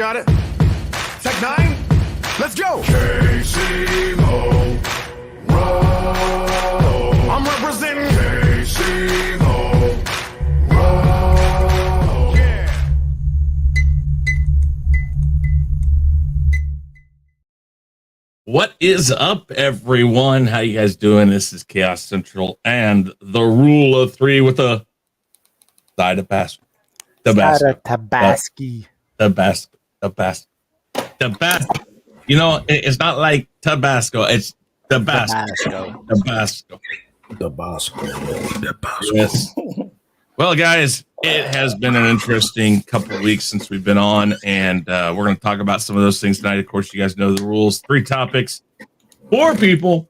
got it. Tech 9, let's go. KCO, roll. I'm representing KCO, roll. Yeah. What is up, everyone? How you guys doing? This is Chaos Central and the Rule of Three with the side of Basco. Tabasco. Tabasco. You know, it's not like Tabasco. It's Tabasco. Yes. Well, guys, it has been an interesting couple of weeks since we've been on, and we're going to talk about some of those things tonight. Of course, you guys know the rules. 3 topics, 4 people,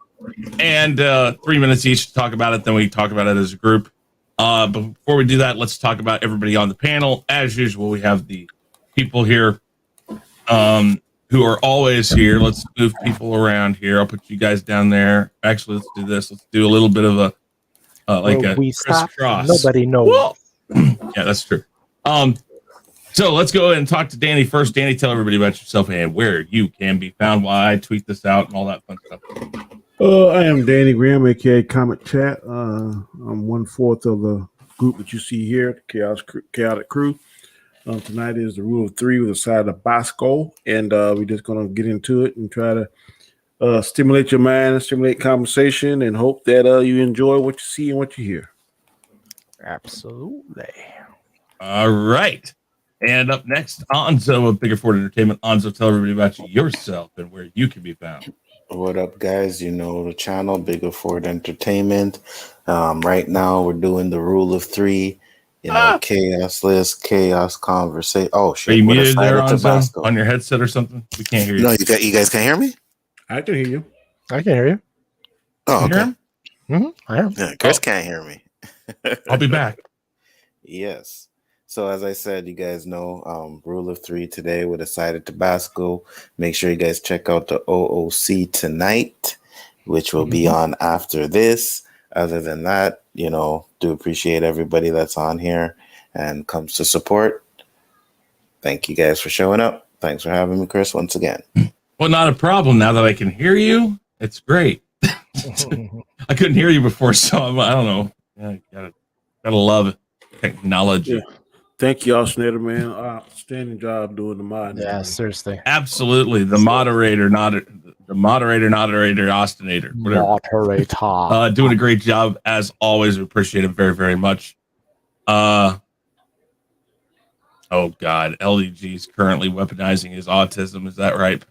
and 3 minutes each to talk about it. Then we talk about it as a group. But before we do that, let's talk about everybody on the panel. As usual, we have the people here who are always here. Let's move people around here. I'll put you guys down there. Actually, let's do this. Let's do a little bit of a crisscross. Nobody knows. Yeah, that's true. So let's go ahead and talk to Danny first. Danny, tell everybody about yourself and where you can be found, why I tweet this out, and all that fun stuff. I am Danny Graham, A.K.A. Comic Chat. I'm 1/4 of the group that you see here, the Chaotic Crew. Tonight is the Rule of Three with a side of Basco, and we're just going to get into it and try to stimulate your mind and stimulate conversation and hope that you enjoy what you see and what you hear. Absolutely. All right. And up next, Nzo of Biggaford Entertainment. Nzo, tell everybody about yourself and where you can be found. What up, guys? You know the channel, Biggaford Entertainment. Right now, we're doing the Rule of Three. You know, chaos list, chaos conversation. Oh shit! Are you muted there, Nzo, on your headset or something? We can't hear you. No, you guys can't hear me. I can hear you. I can hear you. Oh, okay. I am. Yeah, Chris can't hear me. I'll be back. Yes. So as I said, you guys know, Rule of Three today with a side of Tabasco. Make sure you guys check out the OOC tonight, which will be on after this. Other than that, you know, do appreciate everybody that's on here and comes to support. Thank you guys for showing up. Thanks for having me, Chris, once again. Well, not a problem. Now that I can hear you, it's great. I couldn't hear you before, so I don't know. Yeah, gotta love technology. Yeah. Thank you all, Schneider, man. Outstanding job doing the mod. Yeah, seriously. Absolutely. The moderator, ostinator, whatever. Moderator. Doing a great job as always. We appreciate it very, very much. Oh God, LDG is currently weaponizing his autism. Is that right?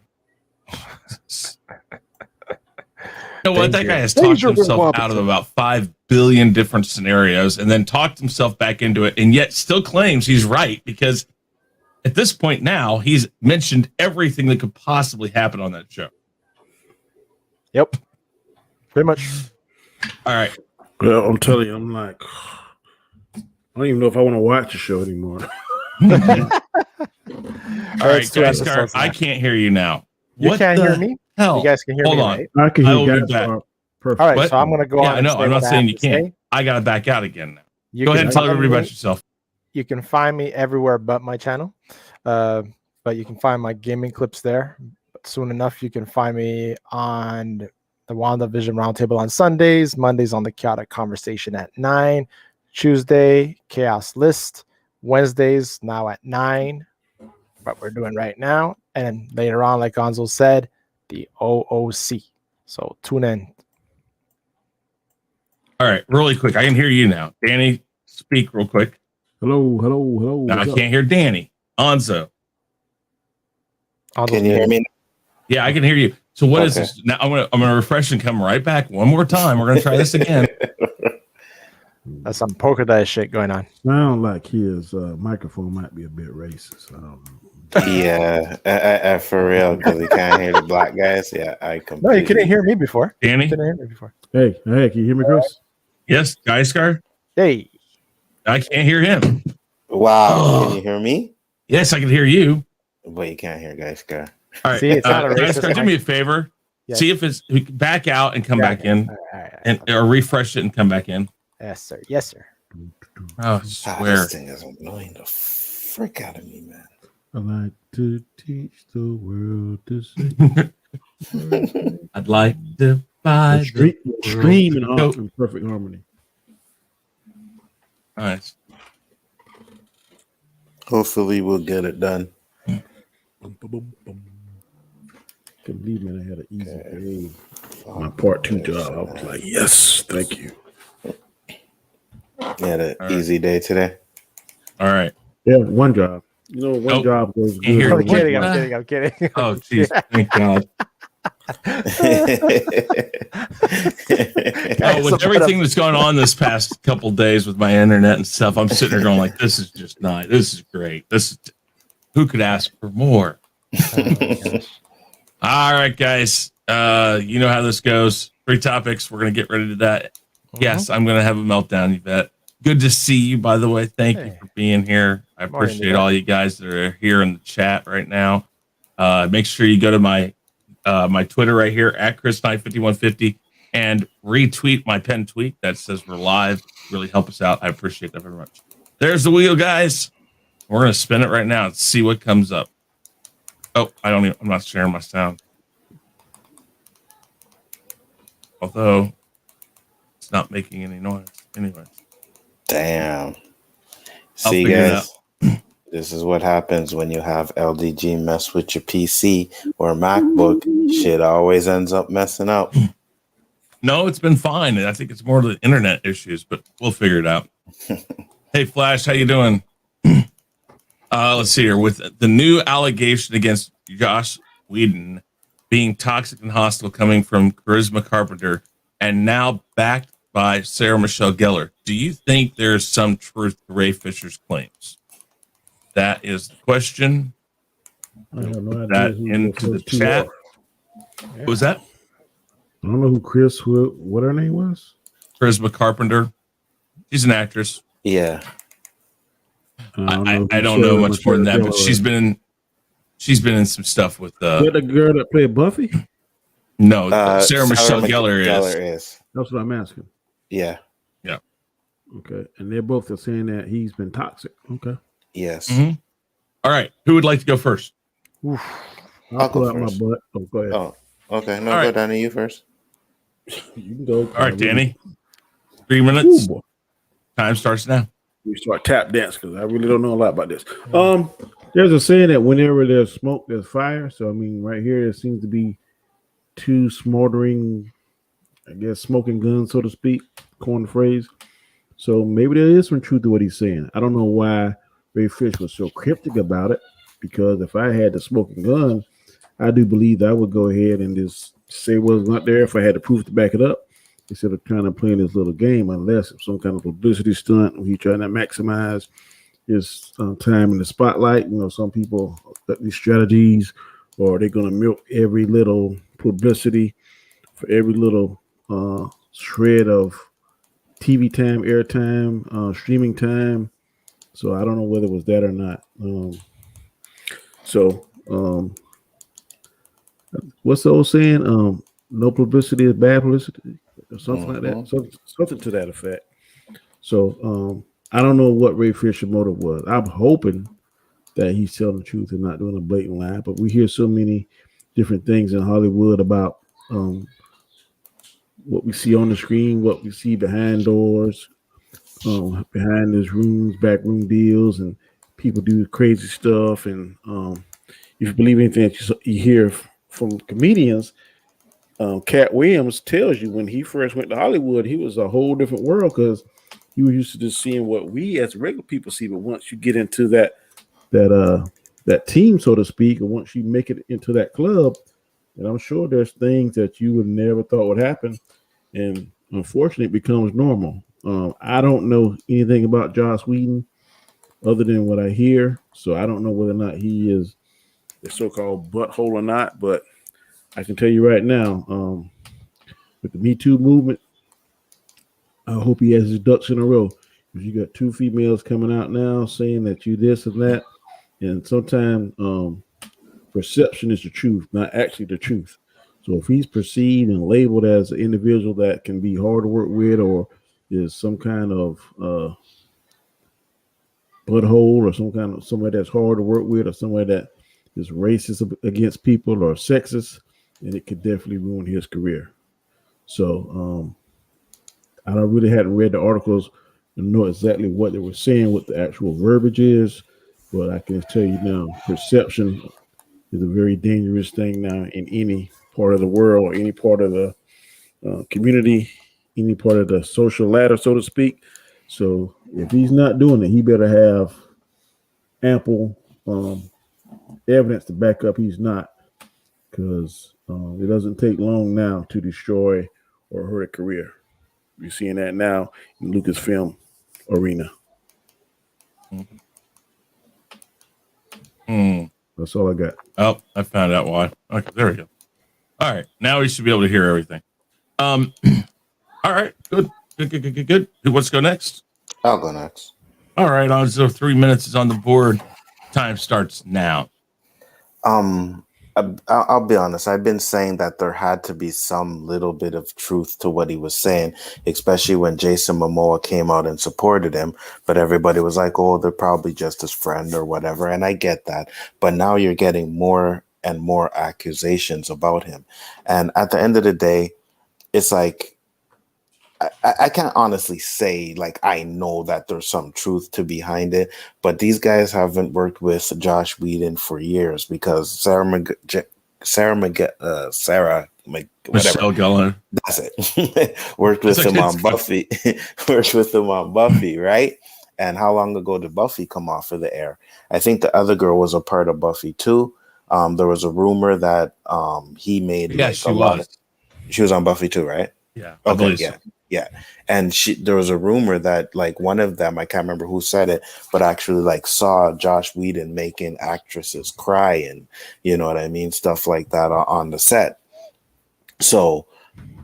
You know what? That guy has talked himself out of about 5 billion different scenarios and then talked himself back into it, and yet still claims he's right because at this point now he's mentioned everything that could possibly happen on that show. Yep. Pretty much. All right. Well, I'm telling you, I'm like, I don't even know if I want to watch the show anymore. All right, Gaiskar, I can't hear you now. You can't hear me? Hell? You guys can hear me, right? I can hear will you be guys. back. Perfect. All right, What? so I'm going to go on. I know. I'm not saying you can't. I got to back out again now. Go ahead and tell everybody about yourself. You can find me everywhere but my channel. But you can find my gaming clips there. But soon enough, you can find me on the WandaVision Roundtable on Sundays, Mondays on the Chaotic Conversation at 9, Tuesday, Chaos List, Wednesdays now at 9, what we're doing right now. And later on, like Gonzo said, the OOC. So tune in. All right, really quick. I can hear you now. Danny, speak real quick. Hello. No, I can't hear Danny. Nzo. Can you hear me? Yeah, I can hear you. So what is this? Now I'm gonna refresh and come right back one more time. We're gonna try this again. That's some polka dot shit going on. Sound like his microphone might be a bit racist. I don't know. Yeah, for real, because he can't hear the black guys. Yeah, I completely. No, you couldn't hear me before. Danny? You couldn't hear me before. Hey, can you hear me, Chris? Yes, Gaiskar? Hey. I can't hear him. Wow, can you hear me? Yes, I can hear you. But you can't hear Gaiskar. All right, See, it's not a racist Gaiskar, do me a favor. Yeah. See if it's back out and come back in, or refresh it and come back in. Yes, sir. Yes, sir. Oh, I swear. This thing is annoying the frick out of me, man. I like to teach the world to sing. I'd like to buy the Stream in, Go. in perfect harmony. Nice. Hopefully, we'll get it done. Boom, boom, boom, boom. Couldn't believe, man, I had an easy day. My part 2 job. I was like, yes, thank you. You had an easy day today. All right. Yeah, one job. You know, one job goes good. Here, I'm kidding. I'm kidding. Oh, jeez. Thank God. With everything that's gone on this past couple days with my internet and stuff, I'm sitting there going like, this is just nice. This is great. Who could ask for more? All right, guys. You know how this goes. 3 topics. We're going to get ready to that. Yes, I'm going to have a meltdown, you bet. Good to see you, by the way. Thank you for being here. I appreciate all you guys that are here in the chat right now. Make sure you go to my Twitter right here at ChrisKnight5150 and retweet my pinned tweet that says we're live. Really help us out. I appreciate that very much. There's the wheel, guys. We're going to spin it right now and see what comes up. Oh, I'm not sharing my sound. Although it's not making any noise. Anyway. Damn. See, guys, this is what happens when you have LDG mess with your PC or MacBook. Shit always ends up messing up. No, it's been fine. I think it's more the internet issues, but we'll figure it out. Hey, Flash, how you doing? Let's see here. With the new allegation against Josh Whedon being toxic and hostile coming from Charisma Carpenter and now backed by Sarah Michelle Gellar, do you think there's some truth to Ray Fisher's claims? That is the question. I have no idea that into the chat. What was that? I don't know what her name was. Charisma Carpenter. She's an actress. Yeah. I don't know much more than that, but she's been in some stuff with the girl that played Buffy. No, Sarah Michelle Gellar is. That's what I'm asking. Yeah. Yeah. Okay, and they're both saying that he's been toxic. Okay. Yes. Mm-hmm. All right. Who would like to go first? I'll pull out my butt. Oh, go ahead. Oh, okay. No, All go right. Danny, you first. You can go. All right, Danny. 3 minutes. Ooh, Time starts now. We start tap dance because I really don't know a lot about this. There's a saying that whenever there's smoke, there's fire. So I mean, right here there seems to be 2 smoldering, I guess, smoking guns, so to speak, coin the phrase. So maybe there is some truth to what he's saying. I don't know why Ray Fish was so cryptic about it, because if I had the smoking gun, I do believe that I would go ahead and just say what's not there if I had the proof to back it up, instead of trying to play this little game, unless it's some kind of publicity stunt where he's trying to maximize his time in the spotlight. You know, some people got these strategies, or they're going to milk every little publicity for every little shred of TV time, airtime, streaming time. So I don't know whether it was that or not. What's the old saying? No publicity is bad publicity, or something like that. Something to that effect. So I don't know what Ray Fisher's motive was. I'm hoping that he's telling the truth and not doing a blatant lie. But we hear so many different things in Hollywood about what we see on the screen, what we see behind doors, behind those rooms, backroom deals, and people do crazy stuff. And if you believe anything that you hear from comedians, Cat Williams tells you when he first went to Hollywood, he was a whole different world, because he was used to just seeing what we as regular people see. But once you get into that team, so to speak, or once you make it into that club, and I'm sure there's things that you would never thought would happen, and unfortunately it becomes normal. I don't know anything about Joss Whedon other than what I hear, so I don't know whether or not he is the so-called butthole or not, but I can tell you right now, with the Me Too movement, I hope he has his ducks in a row, because you got 2 females coming out now saying that you this and that, and sometimes perception is the truth, not actually the truth. So if he's perceived and labeled as an individual that can be hard to work with, or is some kind of butthole or somebody that's hard to work with or somebody that is racist against people or sexist, and it could definitely ruin his career. So I don't really hadn't read the articles and know exactly what they were saying, what the actual verbiage is, but I can tell you now, perception is a very dangerous thing now in any part of the world or any part of the community, any part of the social ladder, so to speak. So if he's not doing it, he better have ample evidence to back up he's not, because it doesn't take long now to destroy or hurt a career. You're seeing that now in Lucasfilm arena. That's all I got. Oh, I found out why. Okay, there we go. All right, now we should be able to hear everything. All right, good. Who wants to go next? I'll go next. All right, so 3 minutes is on the board. Time starts now. I'll be honest. I've been saying that there had to be some little bit of truth to what he was saying, especially when Jason Momoa came out and supported him. But everybody was like, "Oh, they're probably just his friend or whatever," and I get that. But now you're getting more and more accusations about him, and at the end of the day, it's like I can't honestly say like I know that there's some truth to behind it, but these guys haven't worked with Josh Whedon for years because Sarah Michelle Gellar. That's it. Worked with him on Buffy. Worked with him on Buffy, right? And how long ago did Buffy come off of the air? I think the other girl was a part of Buffy too. There was a rumor that he made she was on Buffy too, right? Yeah. Okay, yeah. And there was a rumor that like one of them, I can't remember who said it, but actually like saw Josh Whedon making actresses cry and you know what I mean, stuff like that on the set. So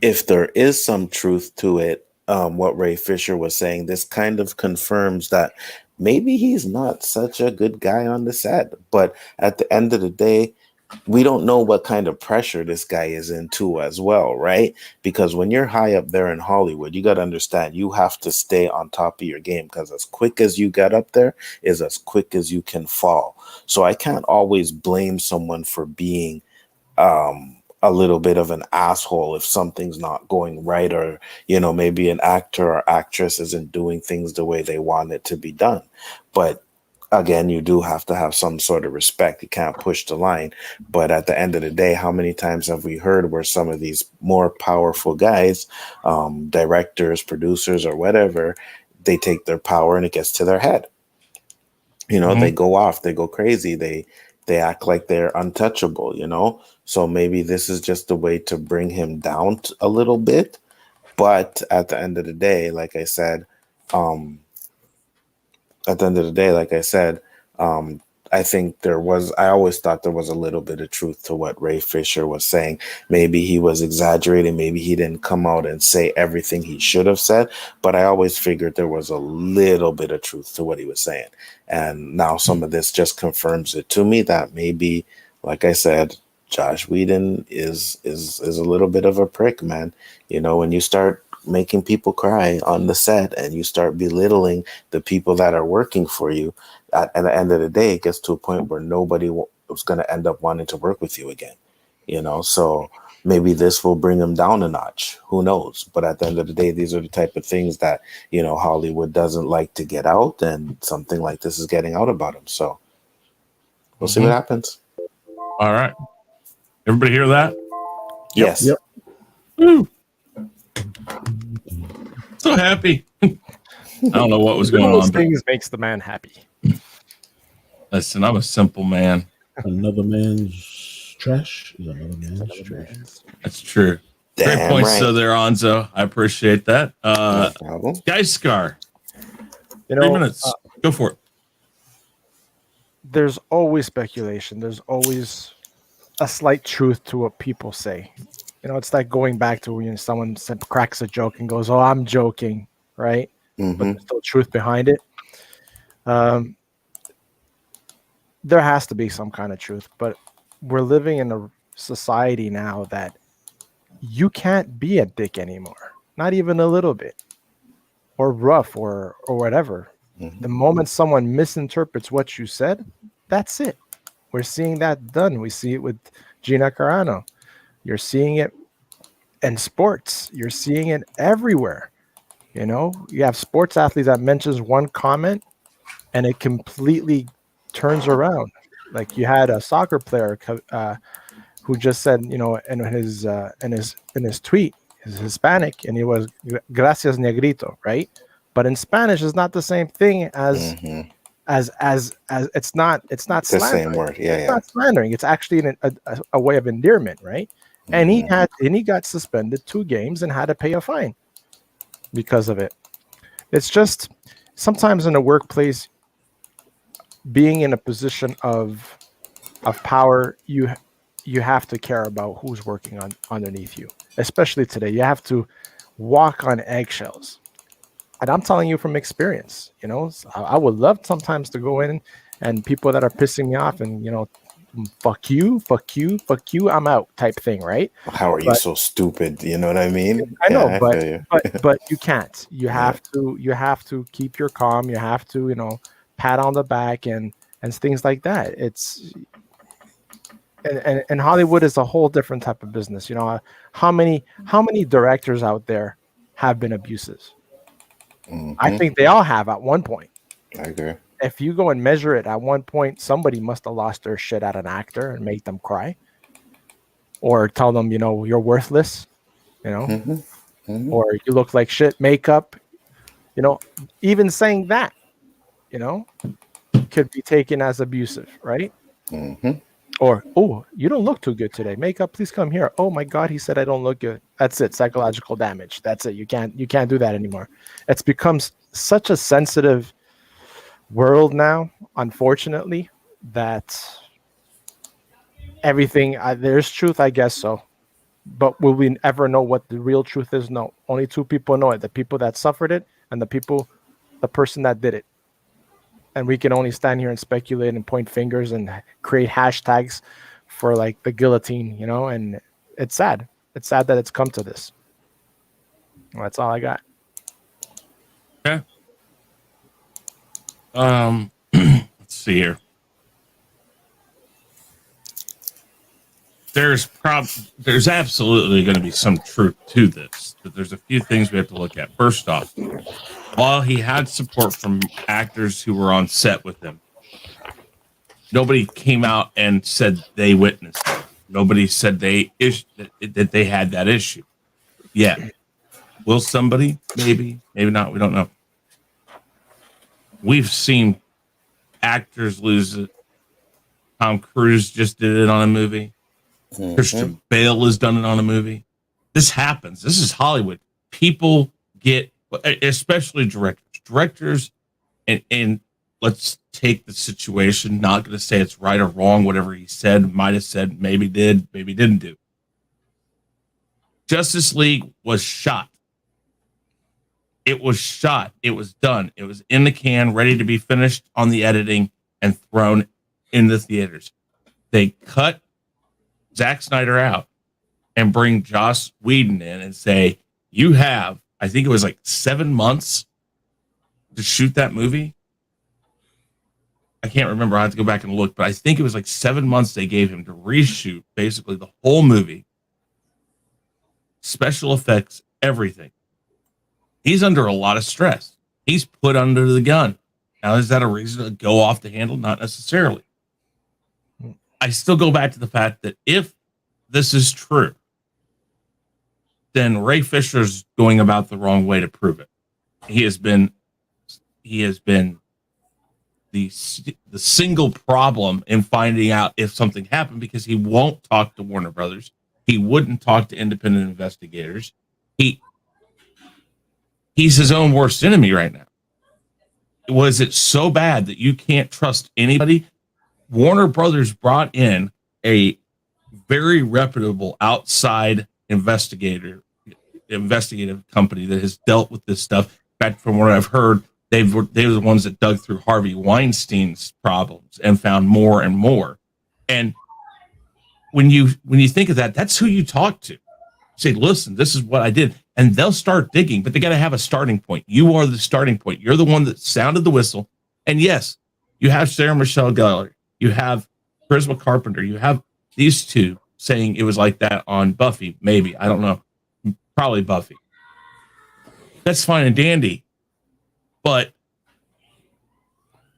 if there is some truth to it, what Ray Fisher was saying, this kind of confirms that maybe he's not such a good guy on the set. But at the end of the day, we don't know what kind of pressure this guy is into as well, right? Because when you're high up there in Hollywood, you got to understand you have to stay on top of your game because as quick as you get up there is as quick as you can fall. So I can't always blame someone for being a little bit of an asshole if something's not going right, or you know, maybe an actor or actress isn't doing things the way they want it to be done. But again, you do have to have some sort of respect. You can't push the line. But at the end of the day, how many times have we heard where some of these more powerful guys, directors, producers, or whatever, they take their power and it gets to their head. You know, they go off, they go crazy, they act like they're untouchable, you know? So maybe this is just a way to bring him down a little bit. But at the end of the day, like I said, I think I always thought there was a little bit of truth to what Ray Fisher was saying. Maybe he was exaggerating. Maybe he didn't come out and say everything he should have said, but I always figured there was a little bit of truth to what he was saying. And now some of this just confirms it to me that maybe, like I said, Josh Whedon is a little bit of a prick, man. You know, when you start making people cry on the set and you start belittling the people that are working for you, at the end of the day, it gets to a point where nobody was going to end up wanting to work with you again, you know? So maybe this will bring him down a notch. Who knows? But at the end of the day, these are the type of things that, you know, Hollywood doesn't like to get out, and something like this is getting out about him. So we'll see what happens. All right. Everybody hear that? Yes. Yep. Woo. So happy. I don't know what was going on. Things makes the man happy. Listen, I'm a simple man. Another man's trash is another man's trash. That's true. Damn Great points, right. so there, Nzo. I appreciate that. No problem. Gaiskar, You 3 know, minutes. Go for it. there's always speculation. There's always a slight truth to what people say. You know, it's like going back to when someone cracks a joke and goes, "Oh, I'm joking," right? But there's still truth behind it. There has to be some kind of truth, but we're living in a society now that you can't be a dick anymore, not even a little bit, or rough, or whatever. The moment someone misinterprets what you said, that's it. We're seeing that done. We see it with Gina Carano. You're seeing it in sports. You're seeing it everywhere. You have sports athletes that mentions one comment and it completely turns around. Like you had a soccer player who just said, in his tweet, he's Hispanic, and he was "Gracias negrito," right? But in Spanish, it's not the same thing as it's not The slandering. same word. It's not slandering. It's actually a way of endearment, right? And he got suspended 2 games and had to pay a fine because of it. It's just sometimes in a workplace, being in a position of power, you have to care about who's working underneath you, especially today. You have to walk on eggshells, and I'm telling you from experience. I would love sometimes to go in and people that are pissing me off and fuck you, I'm out type thing, right? How are you so stupid? You know what I mean? I know, I feel you. but you can't. You have to keep your calm. You have to pat on the back and things like that. It's and Hollywood is a whole different type of business. How many directors out there have been abusive? I think they all have at one point. I agree. If you go and measure it, at one point somebody must have lost their shit at an actor and made them cry, or tell them you're worthless, or you look like shit, makeup, even saying that could be taken as abusive, right? Or, oh, you don't look too good today, makeup, please come here. Oh my god, he said I don't look good. That's it. Psychological damage. That's it. You can't do that anymore. It's become such a sensitive world now, unfortunately, that everything there's truth, I guess so, but will we ever know what the real truth is? No. Only 2 people know it: the people that suffered it and the person that did it. And we can only stand here and speculate and point fingers and create hashtags for like the guillotine, and it's sad. It's sad that it's come to this. That's all I got. Okay. Let's see here. There's absolutely going to be some truth to this, but there's a few things we have to look at. First off, while he had support from actors who were on set with him, nobody came out and said they witnessed it. Nobody said that they had that issue. Yeah. Will somebody? Maybe not. We don't know. We've seen actors lose it. Tom Cruise just did it on a movie. Christian Bale has done it on a movie. This happens. This is Hollywood. People get, especially directors, and let's take the situation. Not going to say it's right or wrong. Whatever he said, might have said, maybe did, maybe didn't do. Justice League was shot. It was shot. It was done. It was in the can, ready to be finished on the editing and thrown in the theaters. They cut Zack Snyder out and bring Joss Whedon in and say, you have, I think it was like 7 months to shoot that movie. I can't remember. I have to go back and look, but I think it was like 7 months they gave him to reshoot basically the whole movie. Special effects, everything. He's under a lot of stress. He's put under the gun. Now, is that a reason to go off the handle? Not necessarily. I still go back to the fact that if this is true, then Ray Fisher's going about the wrong way to prove it. He has been the single problem in finding out if something happened, because he won't talk to Warner Brothers. He wouldn't talk to independent investigators. He's his own worst enemy right now. Was it so bad that you can't trust anybody? Warner Brothers brought in a very reputable outside investigative company that has dealt with this stuff. In fact, from what I've heard, they were the ones that dug through Harvey Weinstein's problems and found more and more. And when you think of that, that's who you talk to. Say, listen, this is what I did. and they'll start digging, but they got to have a starting point. You are the starting point. You're the one that sounded the whistle. And yes, you have Sarah Michelle Gellar, you have Charisma Carpenter, you have these two saying it was like that on Buffy. Maybe, I don't know, probably Buffy. That's fine and dandy, but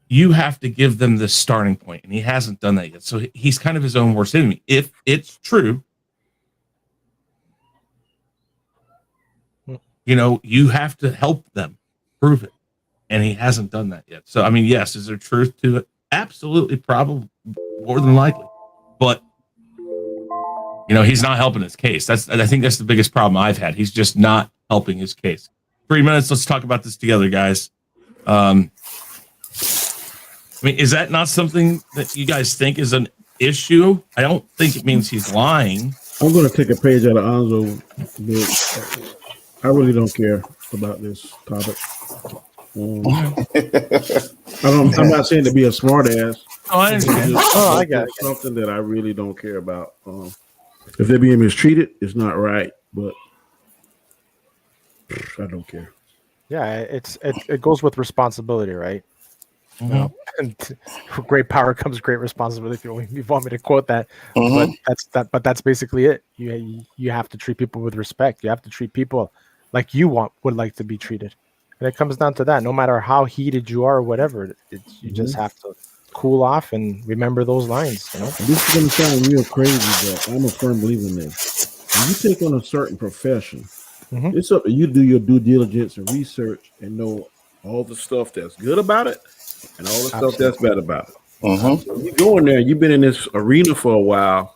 you have to give them the starting point, and he hasn't done that yet. So he's kind of his own worst enemy. If it's true, you know, you have to help them prove it, and he hasn't done that yet. So, I mean, yes, is there truth to it? Absolutely, probably, more than likely. But, you know, he's not helping his case. I think that's the biggest problem I've had. He's just not helping his case. 3 minutes, let's talk about this together, guys. I mean, is that not something that you guys think is an issue? I don't think it means he's lying. I'm going to take a page out of Nzo book. I really don't care about this topic. I'm not saying to be a smart ass. Oh, I understand. I got it. Something that I really don't care about. If they're being mistreated, it's not right, but I don't care. Yeah, it goes with responsibility, right? You know, and with great power comes great responsibility. If you want me to quote that, but that's basically it. You have to treat people with respect. You have to treat people like you would like to be treated, and it comes down to that. No matter how heated you are or whatever, you just have to cool off and remember those lines. You know, and this is going to sound real crazy, but I'm a firm believer in this. When you take on a certain profession, it's up to you to do your due diligence and research and know all the stuff that's good about it and all the stuff that's bad about it. So you go in there, you've been in this arena for a while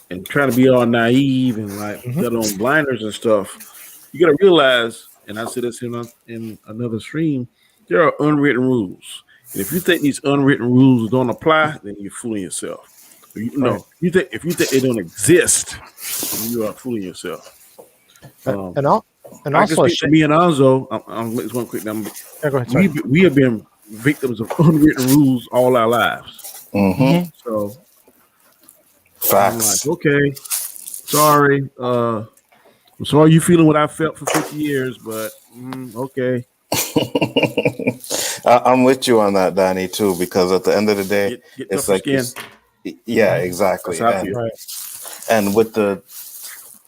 and trying to be all naive and like got on blinders and stuff. You got to realize, and I said this in another stream, there are unwritten rules. And if you think these unwritten rules don't apply, then you're fooling yourself. If you think they don't exist, then you are fooling yourself. And also, me and Nzo, I'm just one quick number. Yeah, go ahead, we have been victims of unwritten rules all our lives. So Facts. I'm like, okay, sorry. I'm sorry you feeling what I felt for 50 years, but okay. I'm with you on that, Danny, too, because at the end of the day, get it's like, yeah, exactly. And with the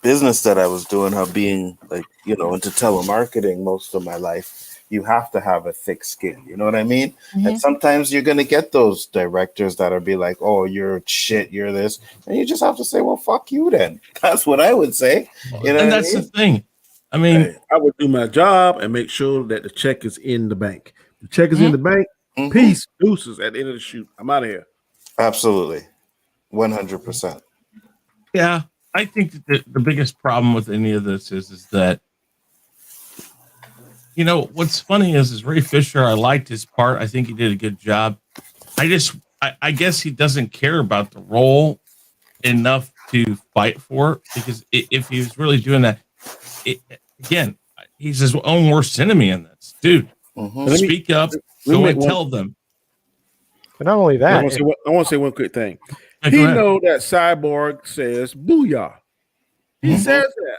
business that I was doing, being like, you know, into telemarketing most of my life, you have to have a thick skin. You know what I mean? And sometimes you're going to get those directors that'll be like, oh, you're shit, you're this. And you just have to say, well, fuck you then. That's what I would say. You know, and that's the thing. I mean, I would do my job and make sure that the check is in the bank. The check is in the bank. Peace, deuces at the end of the shoot. I'm out of here. Absolutely. 100%. yeah, I think that the biggest problem with any of this is that, you know, what's funny is Ray Fisher, I liked his part. I think he did a good job. I guess he doesn't care about the role enough to fight for it, because if he was really doing that, again, he's his own worst enemy in this. Dude, speak up, go and tell them. But not only that, I want to say one quick thing. He know that Cyborg says booyah. He says that.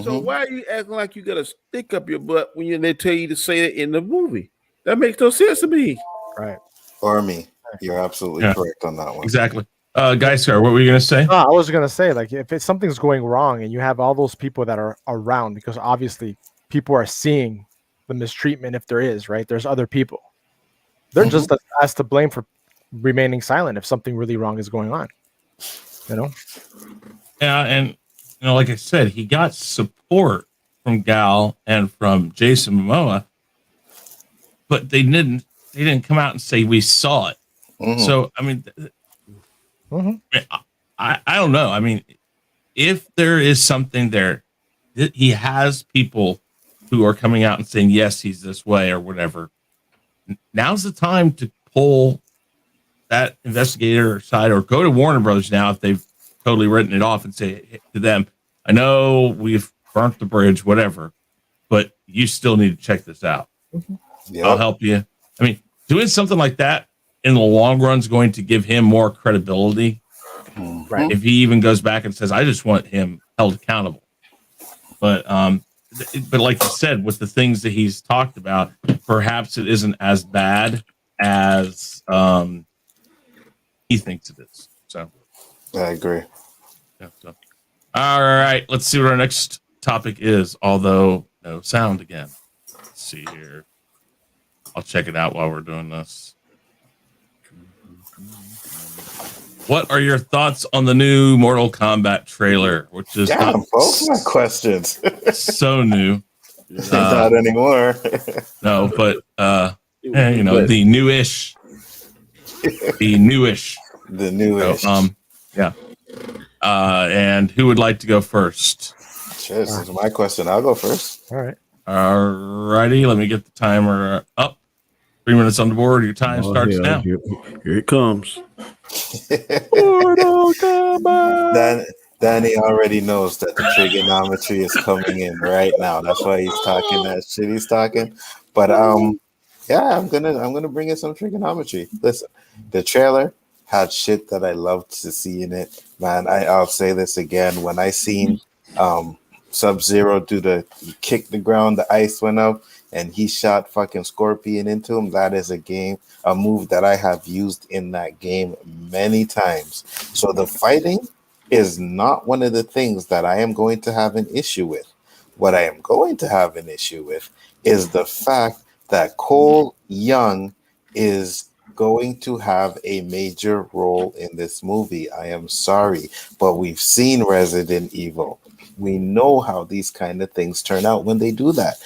So why are you acting like you got to stick up your butt when they tell you to say it in the movie? That makes no sense to me. right? Or me. You're absolutely correct on that one. Exactly. Gaiskar, what were you going to say? I was gonna say, like, if something's going wrong and you have all those people that are around, because obviously people are seeing the mistreatment, if there is, right? There's other people. They're just asked to blame for remaining silent if something really wrong is going on. You know? Yeah, and you know, like I said, he got support from Gal and from Jason Momoa, but they didn't come out and say we saw it. So I mean, I don't know. I mean, if there is something there, he has people who are coming out and saying, yes, he's this way or whatever. Now's the time to pull that investigator aside, or go to Warner Brothers now if they've totally written it off, and say to them, I know we've burnt the bridge, whatever, but you still need to check this out. I'll help you. I mean, doing something like that in the long run is going to give him more credibility. Right. If he even goes back and says, I just want him held accountable. But like you said, with the things that he's talked about, perhaps it isn't as bad as he thinks it is. So I agree. yeah. So all right, let's see what our next topic is. Although no sound again. Let's see here. I'll check it out while we're doing this. What are your thoughts on the new Mortal Kombat trailer, which is Both my questions. so new? Not anymore. No, but the newish. The newish. The newish. So, yeah. And who would like to go first? Sure, this is my question. I'll go first. All right. All righty. Let me get the timer up. 3 minutes on the board. Your time starts now. Here it comes. Mortal Kombat. Danny already knows that the trigonometry is coming in right now. That's why he's talking that shit he's talking. But yeah, I'm gonna bring in some trigonometry. Listen, the trailer had shit that I loved to see in it. Man, I'll say this again. When I seen Sub-Zero kick the ground, the ice went up, and he shot fucking Scorpion into him. That is a move that I have used in that game many times. So the fighting is not one of the things that I am going to have an issue with. What I am going to have an issue with is the fact that Cole Young is going to have a major role in this movie. I am sorry, but we've seen Resident Evil. We know how these kind of things turn out when they do that.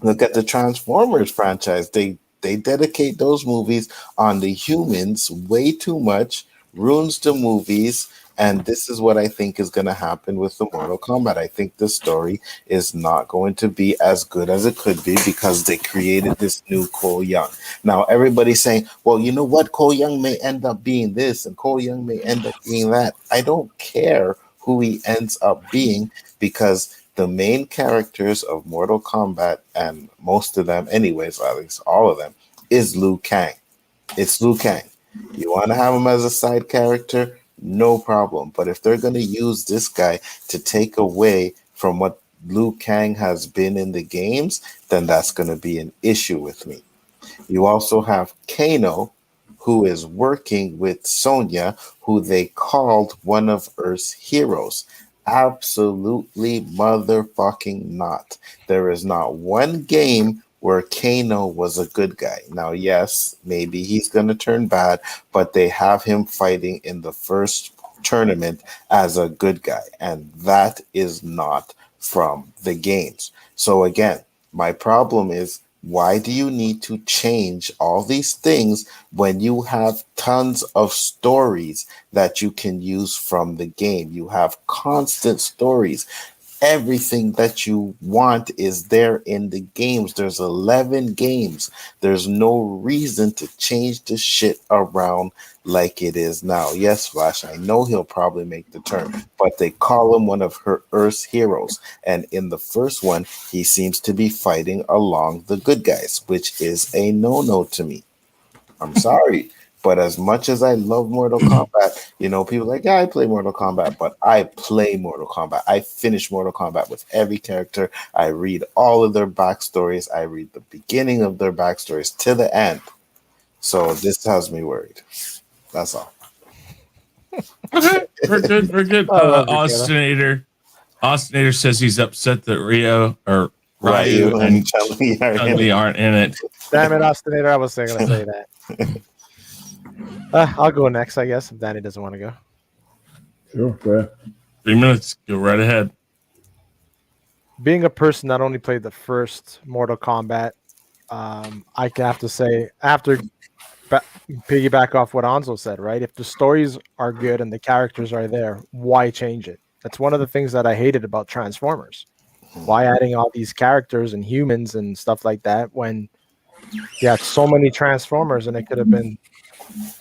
Look at the Transformers franchise. They dedicate those movies on the humans way too much, ruins the movies, and this is what I think is going to happen with the Mortal Kombat. I think the story is not going to be as good as it could be because they created this new Cole Young. Now, everybody's saying, well, you know what? Cole Young may end up being this, and Cole Young may end up being that. I don't care who he ends up being because the main characters of Mortal Kombat, and most of them anyways, or at least all of them, is Liu Kang. It's Liu Kang. You want to have him as a side character? No problem. But if they're going to use this guy to take away from what Liu Kang has been in the games, then that's going to be an issue with me. You also have Kano, who is working with Sonya, who they called one of Earth's heroes. Absolutely motherfucking not. There is not one game where Kano was a good guy. Now, yes, maybe he's going to turn bad, but they have him fighting in the first tournament as a good guy, and that is not from the games. So again, my problem is, why do you need to change all these things when you have tons of stories that you can use from the game? You have constant stories. Everything that you want is there in the games. There's 11 games. There's no reason to change the shit around like it is now. Yes, Flash, I know he'll probably make the turn, but they call him one of her Earth's heroes. And in the first one, he seems to be fighting along the good guys, which is a no-no to me. I'm sorry. But as much as I love Mortal Kombat, people are like, yeah, I play Mortal Kombat, but I play Mortal Kombat. I finish Mortal Kombat with every character. I read all of their backstories. I read the beginning of their backstories to the end. So this has me worried. That's all. Okay, we're good. We're good. Austinator says he's upset that Ryu and Chun-Li aren't in it. Damn it, Austinator. I was going to say that. I'll go next, I guess, if Danny doesn't want to go. Sure, yeah. 3 minutes. Go right ahead. Being a person that only played the first Mortal Kombat, I have to say, after piggyback off what Anzo said, right? If the stories are good and the characters are there, why change it? That's one of the things that I hated about Transformers. Why adding all these characters and humans and stuff like that when you had so many Transformers and it could have been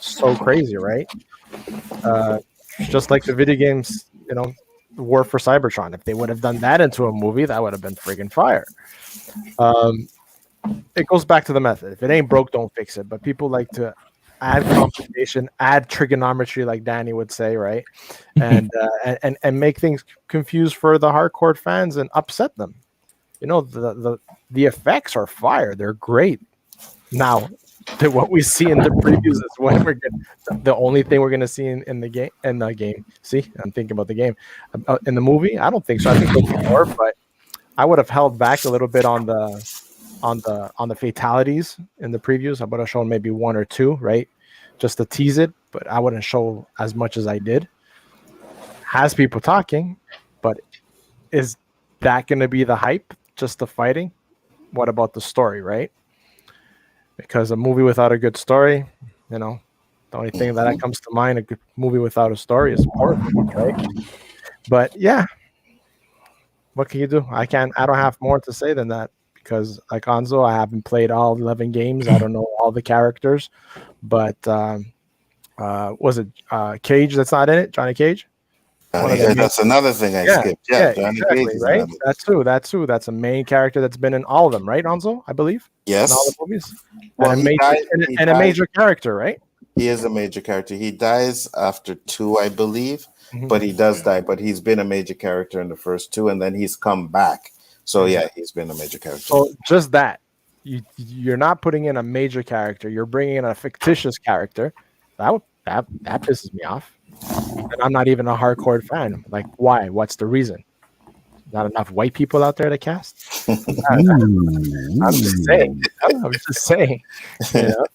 so crazy, right? Just like the video games, were for Cybertron. If they would have done that into a movie, that would have been friggin' fire. It goes back to the method. If it ain't broke, don't fix it. But people like to add complication, add trigonometry, like Danny would say, right? And and make things confused for the hardcore fans and upset them. You know, the effects are fire. They're great. Now, what we see in the previews is what we're gonna, the only thing we're gonna see in the game. In the game, see, I'm thinking about the game. In the movie, I don't think so. I think there'll be more, but I would have held back a little bit on the fatalities in the previews. I would have shown maybe one or two, right, just to tease it. But I wouldn't show as much as I did. Has people talking, but is that going to be the hype? Just the fighting? What about the story, right? Because a movie without a good story, you know, the only thing that comes to mind, a good movie without a story is horror movies, right? But yeah, what can you do? I don't have more to say than that because, like Nzo, I haven't played all 11 games. I don't know all the characters, but was it Cage that's not in it? Johnny Cage? That's another thing I skipped. Yeah, Johnny exactly, Cage is right? That's who. That's a main character that's been in all of them, right, Nzo? I believe. Yes. In all the movies. Well, And a major character, right? He is a major character. He dies after 2, I believe, but he does die. But he's been a major character in the first 2, and then he's come back. So yeah, he's been a major character. So just that, you're not putting in a major character. You're bringing in a fictitious character. That pisses me off. And I'm not even a hardcore fan. Like, why? What's the reason? Not enough white people out there to cast? I'm just saying. You know?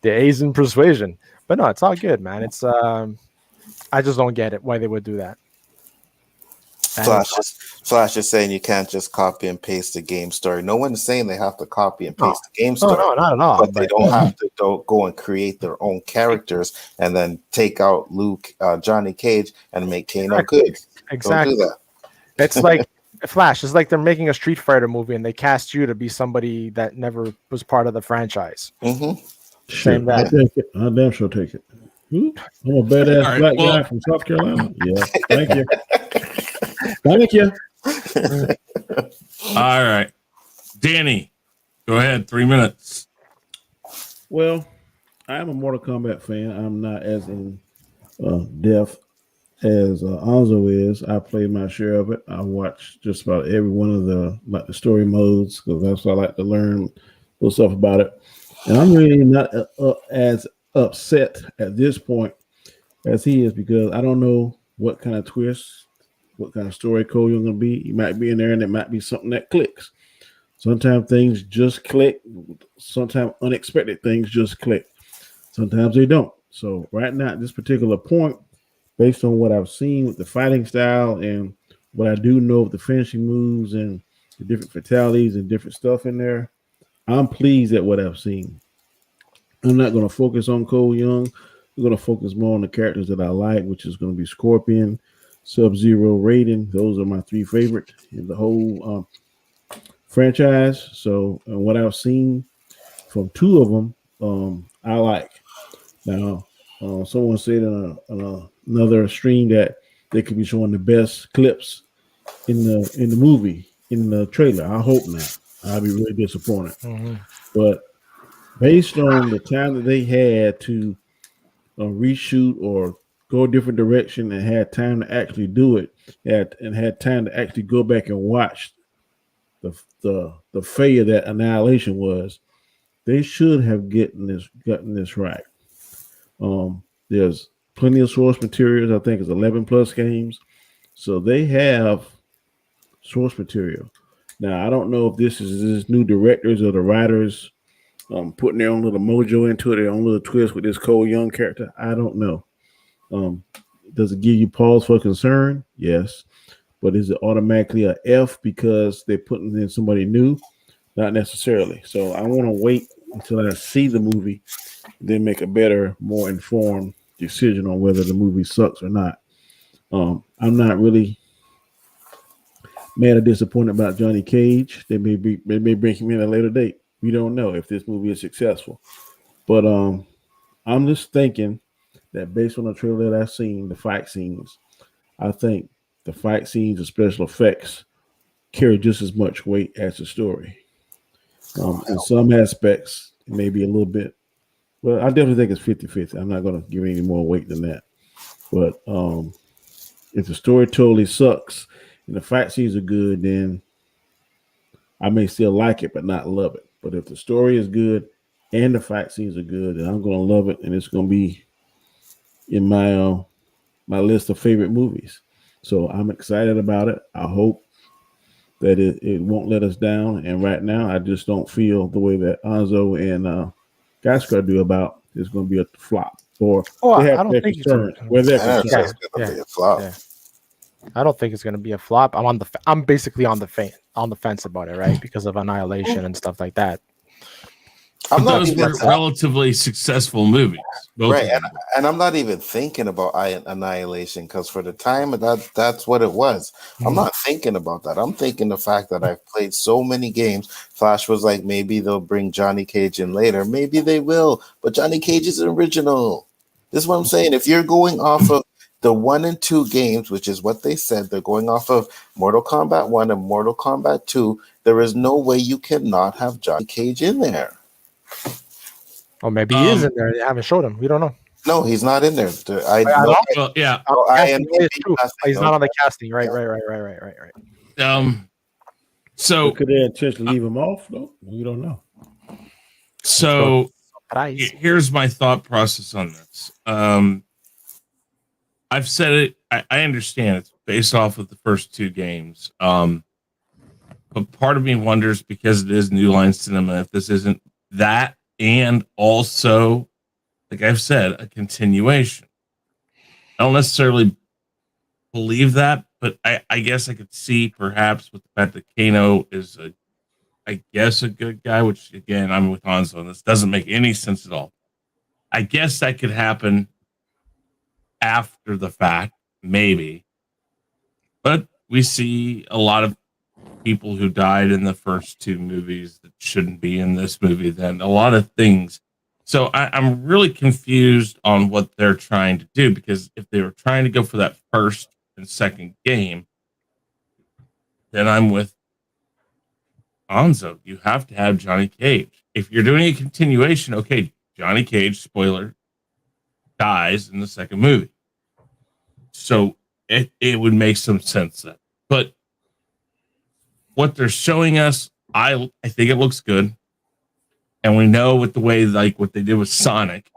The Asian persuasion. But no, it's all good, man. It's I just don't get it why they would do that. Flash is saying you can't just copy and paste the game story. No one's saying they have to copy and paste the game story. No, not at all. But they don't have to go and create their own characters and then take out Johnny Cage and make Kano good. Exactly. Don't do that. It's like Flash. It's like they're making a Street Fighter movie and they cast you to be somebody that never was part of the franchise. Same that. I'll damn sure take it. I'm a badass black guy from South Carolina. Yeah, thank you. Thank you. All right. Danny, go ahead. 3 minutes. Well, I am a Mortal Kombat fan. I'm not as in depth as Anzo is. I played my share of it. I watched just about every one of the story modes because that's what I like to learn little stuff about it. And I'm really not as upset at this point as he is because I don't know what kind of twists, what kind of story code you're going to be. You might be in there and it might be something that clicks. Sometimes things just click. Sometimes unexpected things just click. Sometimes they don't. So right now at this particular point, based on what I've seen with the fighting style and what I do know of the finishing moves and the different fatalities and different stuff in there, I'm pleased at what I've seen. I'm not going to focus on Cole Young. I'm going to focus more on the characters that I like, which is going to be Scorpion, Sub-Zero, Raiden. Those are my 3 favorite in the whole franchise. So what I've seen from 2 of them, I like. Now, someone said on another stream that they could be showing the best clips in the movie, in the trailer. I hope not. I'll be really disappointed. But based on the time that they had to reshoot or go a different direction and had time to actually do it, and had time to actually go back and watch the failure that Annihilation was, they should have gotten this right. There's plenty of source materials. I think it's 11 plus games, so they have source material. Now I don't know if this new directors or the writers putting their own little mojo into it, their own little twist with this Cole Young character. I don't know. Does it give you pause for concern? Yes. But is it automatically a F because they're putting in somebody new? Not necessarily. So I want to wait until I see the movie, then make a better, more informed decision on whether the movie sucks or not. I'm not really mad or disappointed about Johnny Cage. They may bring him in at a later date. We don't know if this movie is successful. But I'm just thinking that based on the trailer that I've seen, the fight scenes, I think the fight scenes and special effects carry just as much weight as the story. In some aspects, it may be a little bit Well, I definitely think it's 50-50. I'm not going to give any more weight than that. But if the story totally sucks and the fight scenes are good, then I may still like it, but not love it. But if the story is good and the fight scenes are good, then I'm going to love it, and it's going to be in my list of favorite movies. So I'm excited about it. I hope that it won't let us down. And right now, I just don't feel the way that Nzo and Gaiskar do about it's going to be a flop. Or Oh, they I have don't their think it's concerns. gonna- Where their Yeah, concerns. it's gonna Yeah, be a flop. yeah. I don't think it's going to be a flop. I'm basically on the fence about it, right? Because of Annihilation and stuff like that. I'm not Those even were relatively successful movies, both right, of them. and I'm not even thinking about Annihilation because for the time that's what it was. I'm not thinking about that. I'm thinking the fact that I've played so many games. Flash was like, maybe they'll bring Johnny Cage in later. Maybe they will, but Johnny Cage is an original. This is what I'm saying. If you're going off of the 1 and 2 games, which is what they said, they're going off of Mortal Kombat 1 and Mortal Kombat 2. There is no way you cannot have Johnny Cage in there. Or maybe he is in there. They haven't showed him. We don't know. No, he's not in there. I don't- Well, yeah. no, Casting, IMDb, it's true. nothing, He's no. not on the casting. Right. So Could they intentionally leave him off? though? We don't know. Price. here's my thought process on this. I've said it. I understand it's based off of the first 2 games. But part of me wonders, because it is New Line Cinema, if this isn't that, and also, like I've said, a continuation. I don't necessarily believe that, but I guess I could see perhaps with the fact that Kano is I guess a good guy, which again, I'm with Nzo, and this doesn't make any sense at all. I guess that could happen after the fact, maybe. But we see a lot of people who died in the first 2 movies that shouldn't be in this movie, then a lot of things. So I'm really confused on what they're trying to do, because if they were trying to go for that first and second game, then I'm with Nzo. You have to have Johnny Cage. If you're doing a continuation, okay, Johnny Cage, spoiler, dies in the second movie. So it would make some sense then. But what they're showing us, I think it looks good. And we know with the way, like what they did with Sonic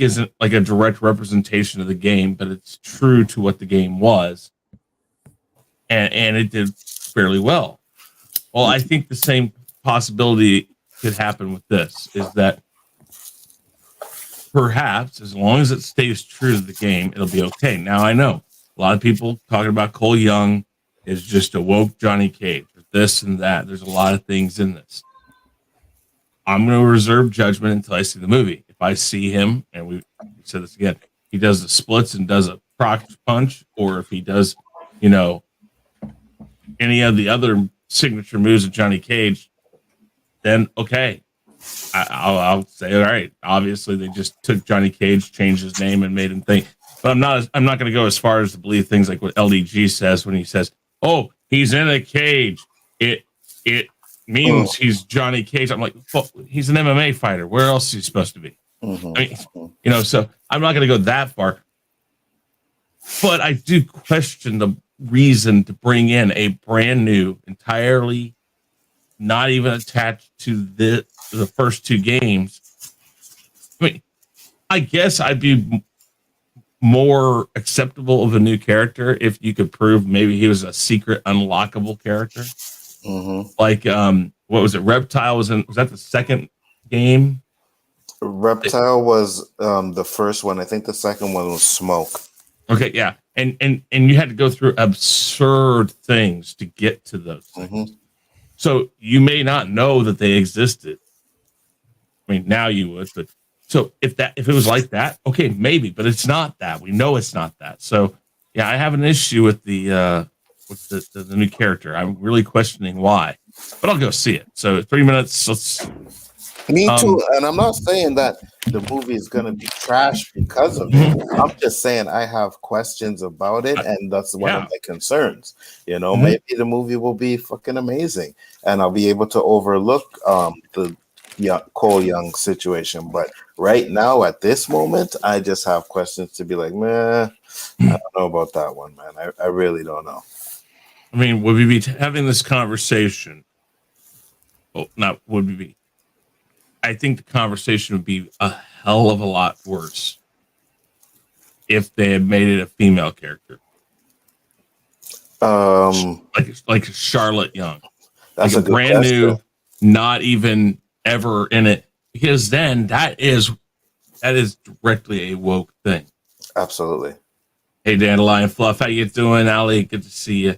isn't like a direct representation of the game, but it's true to what the game was. And it did fairly well. Well, I think the same possibility could happen with this, is that perhaps as long as it stays true to the game, it'll be okay. Now, I know a lot of people talking about Cole Young is just a woke Johnny Cage, or this and that. There's a lot of things in this. I'm going to reserve judgment until I see the movie. If I see him, and we said this again, he does the splits and does a proc punch, or if he does, any of the other signature moves of Johnny Cage, then okay, I'll say, all right. Obviously, they just took Johnny Cage, changed his name, and made him think. But I'm not going to go as far as to believe things like what LDG says when he says, "Oh, he's in a cage." It means he's Johnny Cage. I'm like, well, he's an MMA fighter. Where else is he supposed to be? I mean, so I'm not going to go that far. But I do question the reason to bring in a brand new, entirely not even attached to the first 2 games. I mean, I guess I'd be more acceptable of a new character if you could prove maybe he was a secret unlockable character. Like, what was it? Reptile was that the second game? Reptile was the first one. I think the second one was Smoke. Okay, yeah. And you had to go through absurd things to get to those things. So you may not know that they existed. I mean, now you would, but so if it was like that, okay, maybe, but it's not that. We know it's not that. So yeah, I have an issue with the new character. I'm really questioning why, but I'll go see it. So 3 minutes. Let's. Me too, and I'm not saying that the movie is going to be trash because of it. I'm just saying I have questions about it, and that's one of my concerns. Maybe the movie will be fucking amazing, and I'll be able to overlook the Cole Young situation. But right now, at this moment, I just have questions to be like, man, I don't know about that one, man. I really don't know. I mean, would we be having this conversation? Well, not would we be. I think the conversation would be a hell of a lot worse if they had made it a female character. Like Charlotte Young. That's like a good brand question. new, not even ever in it. Because then that is directly a woke thing. Absolutely. Hey, Dandelion Fluff, how you doing? Ali, good to see you.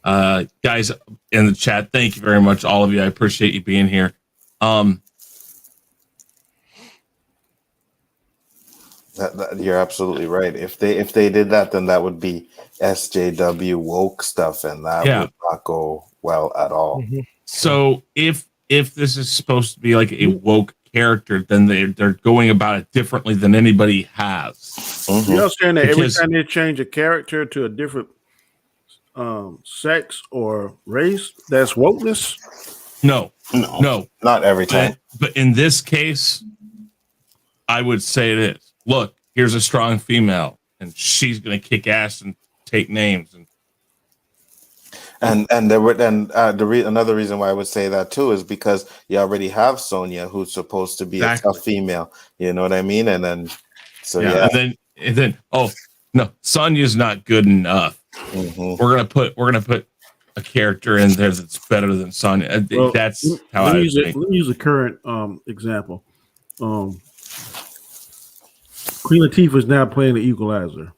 Guys in the chat, thank you very much, all of you. I appreciate you being here. You're absolutely right. If they did that, then that would be SJW woke stuff, and that would not go well at all. Mm-hmm. So if this is supposed to be like a woke character, then they're going about it differently than anybody has. Mm-hmm. You understand that every time they change a character to a different sex or race, that's wokeness? No, not every time. But in this case, I would say it is. Look, here's a strong female, and she's going to kick ass and take names. Another reason why I would say that too is because you already have Sonya, who's supposed to be a tough female. You know what I mean? And then, and then, oh no, Sonya's not good enough. Mm-hmm. We're gonna put a character in there that's better than Sonya. Well, that's how let I me think. Let me use a current example. Queen Latifah is now playing the Equalizer.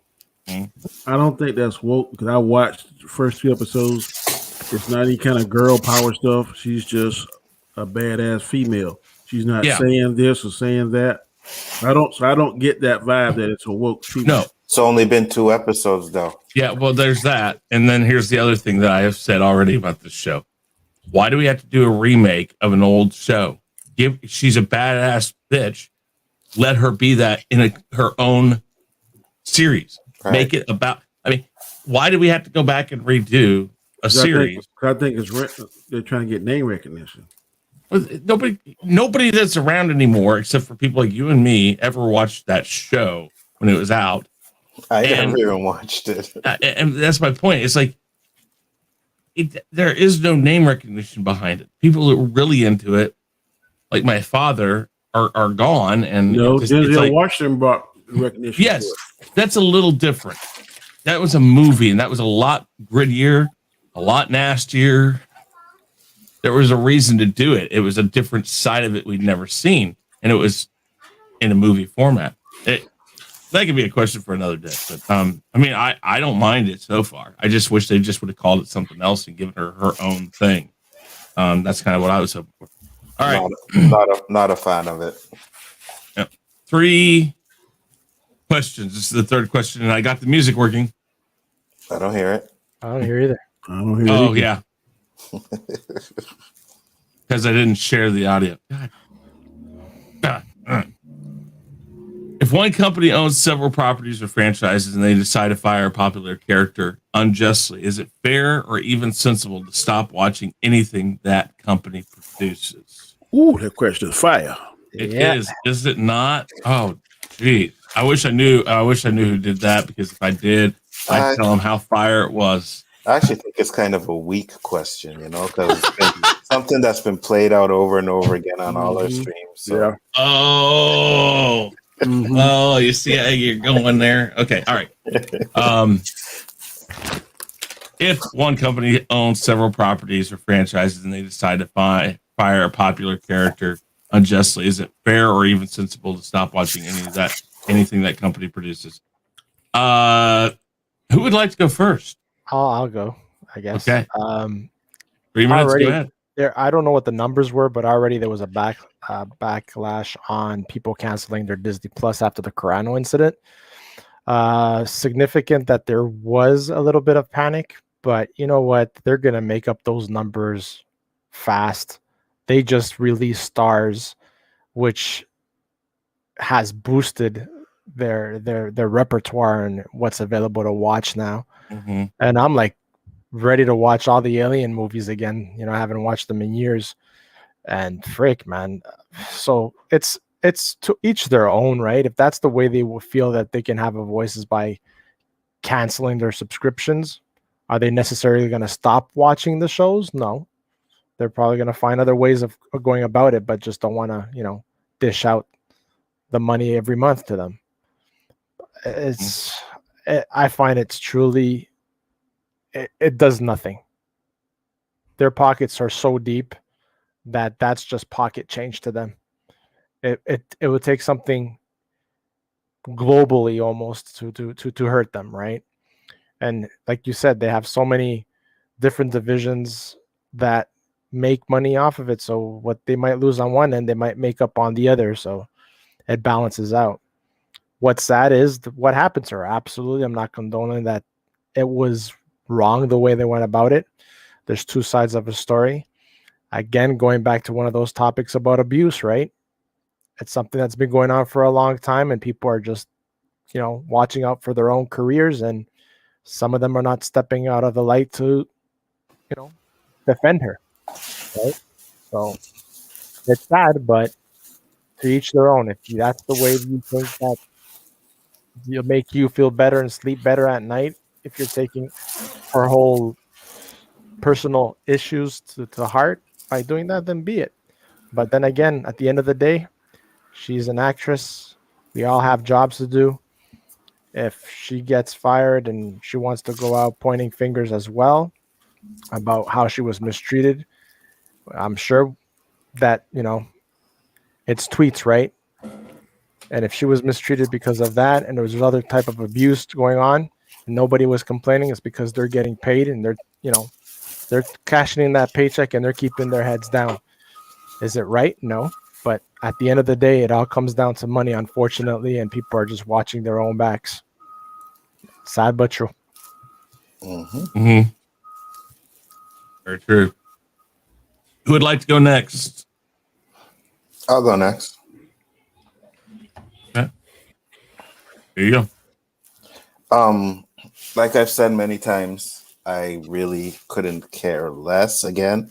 I don't think that's woke because I watched the first 2 episodes. It's not any kind of girl power stuff. She's just a badass female. She's not saying this or saying that. I don't get that vibe that it's a woke female. No. It's only been 2 episodes though. Yeah, well, there's that. And then here's the other thing that I have said already about this show. Why do we have to do a remake of an old show? She's a badass bitch. Let her be that in her own series. Right. Make it about, I mean, why do we have to go back and redo a series? I think they're trying to get name recognition. Nobody that's around anymore, except for people like you and me, ever watched that show when it was out. I never even watched it. And that's my point. It's like, there is no name recognition behind it. People who are really into it, like my father, are gone. And Denzel Washington brought recognition. Yes, that's a little different. That was a movie, and that was a lot grittier, a lot nastier. There was a reason to do it. It was a different side of it we'd never seen, and it was in a movie format. That could be a question for another day. But I mean, I don't mind it so far. I just wish they just would have called it something else and given her own thing. That's kind of what I was hoping for. All right, not a fan of it. Yeah. 3 questions. This is the 3rd question, and I got the music working. I don't hear it. I don't hear either. I don't hear it. Oh, yeah. Because I didn't share the audio. God. If one company owns several properties or franchises and they decide to fire a popular character unjustly, is it fair or even sensible to stop watching anything that company produces? Ooh, that question is fire. It is it not? Oh, geez. I wish I knew who did that, because if I did, I'd tell them how fire it was. I actually think it's kind of a weak question, because it's something that's been played out over and over again on all our streams. So. Yeah. Oh. Mm-hmm. Oh, you see how you're going there? Okay, all right. If one company owns several properties or franchises and they decide to fire a popular character unjustly, is it fair or even sensible to stop watching anything that company produces? Who would like to go first? I'll go, I guess. Okay. 3 minutes. Go ahead. I don't know what the numbers were, but already there was a backlash on people canceling their Disney Plus after the Carano incident. Significant that there was a little bit of panic, but you know what? They're gonna make up those numbers fast. They just released Stars, which has boosted their repertoire and what's available to watch now. Mm-hmm. And I'm like ready to watch all the Alien movies again. I haven't watched them in years. And frick, man. So it's to each their own, right? If that's the way they will feel that they can have a voice is by canceling their subscriptions, are they necessarily going to stop watching the shows? No. They're probably going to find other ways of going about it, but just don't want to, dish out the money every month to them. I find it's truly, it does nothing. Their pockets are so deep that that's just pocket change to them. It would take something globally almost to hurt them, right? And like you said, they have so many different divisions that make money off of it. So what they might lose on one end, they might make up on the other. So it balances out. What's sad is what happened to her. Absolutely, I'm not condoning that. It was wrong the way they went about it. There's two sides of a story. Again, going back to one of those topics about abuse, right? It's something that's been going on for a long time, and people are just, watching out for their own careers, and some of them are not stepping out of the light to, defend her, right? So it's sad, but to each their own. If that's the way you think that you'll make you feel better and sleep better at night, if you're taking her whole personal issues to heart by doing that, then be it. But then again, at the end of the day, she's an actress. We all have jobs to do. If she gets fired and she wants to go out pointing fingers as well about how she was mistreated, I'm sure that, it's tweets, right? And if she was mistreated because of that and there was another type of abuse going on and nobody was complaining, it's because they're getting paid and they're cashing in that paycheck and they're keeping their heads down. Is it right? No. But at the end of the day, it all comes down to money, unfortunately, and people are just watching their own backs. Sad but true. Mm-hmm. Very true. Who would like to go next? I'll go next. Okay. Here you go. Like I've said many times, I really couldn't care less again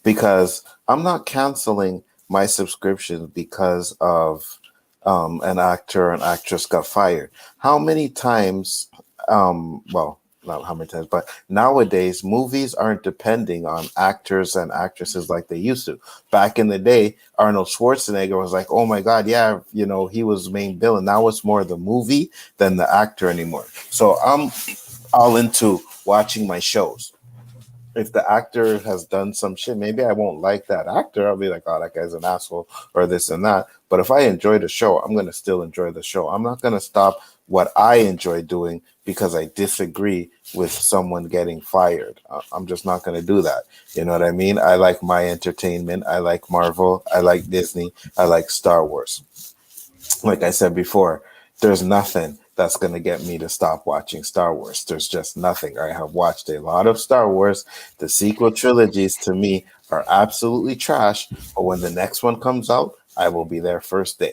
because I'm not canceling my subscription because of an actor or an actress got fired. How many times, well, not how many times, but nowadays movies aren't depending on actors and actresses like they used to. Back in the day, Arnold Schwarzenegger was like, oh my God, yeah, he was main villain. Now it's more the movie than the actor anymore. So I'm all into watching my shows. If the actor has done some shit, maybe I won't like that actor. I'll be like, oh, that guy's an asshole or this and that. But if I enjoy the show, I'm going to still enjoy the show. I'm not going to stop what I enjoy doing because I disagree with someone getting fired. I'm just not going to do that. You know what I mean? I like my entertainment. I like Marvel. I like Disney. I like Star Wars. Like I said before, there's nothing that's going to get me to stop watching Star Wars. There's just nothing. I have watched a lot of Star Wars. The sequel trilogies to me are absolutely trash. But when the next one comes out, I will be there first day.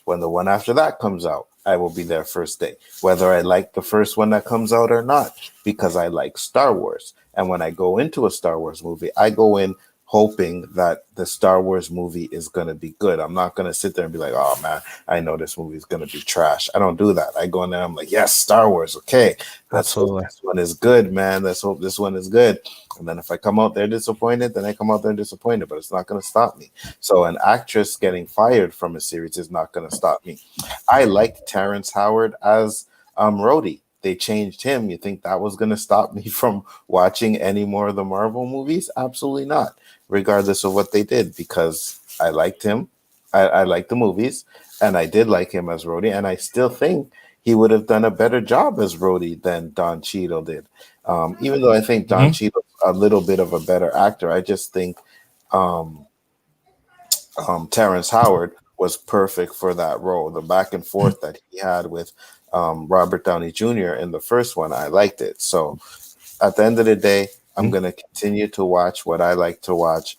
When the one after that comes out, I will be there first day. Whether I like the first one that comes out or not, because I like Star Wars. And when I go into a Star Wars movie, I go in hoping that the Star Wars movie is going to be good. I'm not going to sit there and be like, oh man, I know this movie is going to be trash. I don't do that. I go in there, I'm like, yes, Star Wars. Okay. Let's hope this one is good, man. Let's hope this one is good. And then if I come out there disappointed, then I come out there disappointed, but it's not going to stop me. So an actress getting fired from a series is not going to stop me. I like Terrence Howard as Rhodey. They changed him. You think that was going to stop me from watching any more of the Marvel movies? Absolutely not, regardless of what they did, because I liked him. I liked the movies, and I did like him as Rhodey, and I still think he would have done a better job as Rhodey than Don Cheadle did. Even though I think Don Cheadle's a little bit of a better actor, I just think Terrence Howard was perfect for that role. The back and forth that he had with Robert Downey Jr. in the first one, I liked it. So at the end of the day, I'm going to continue to watch what I like to watch.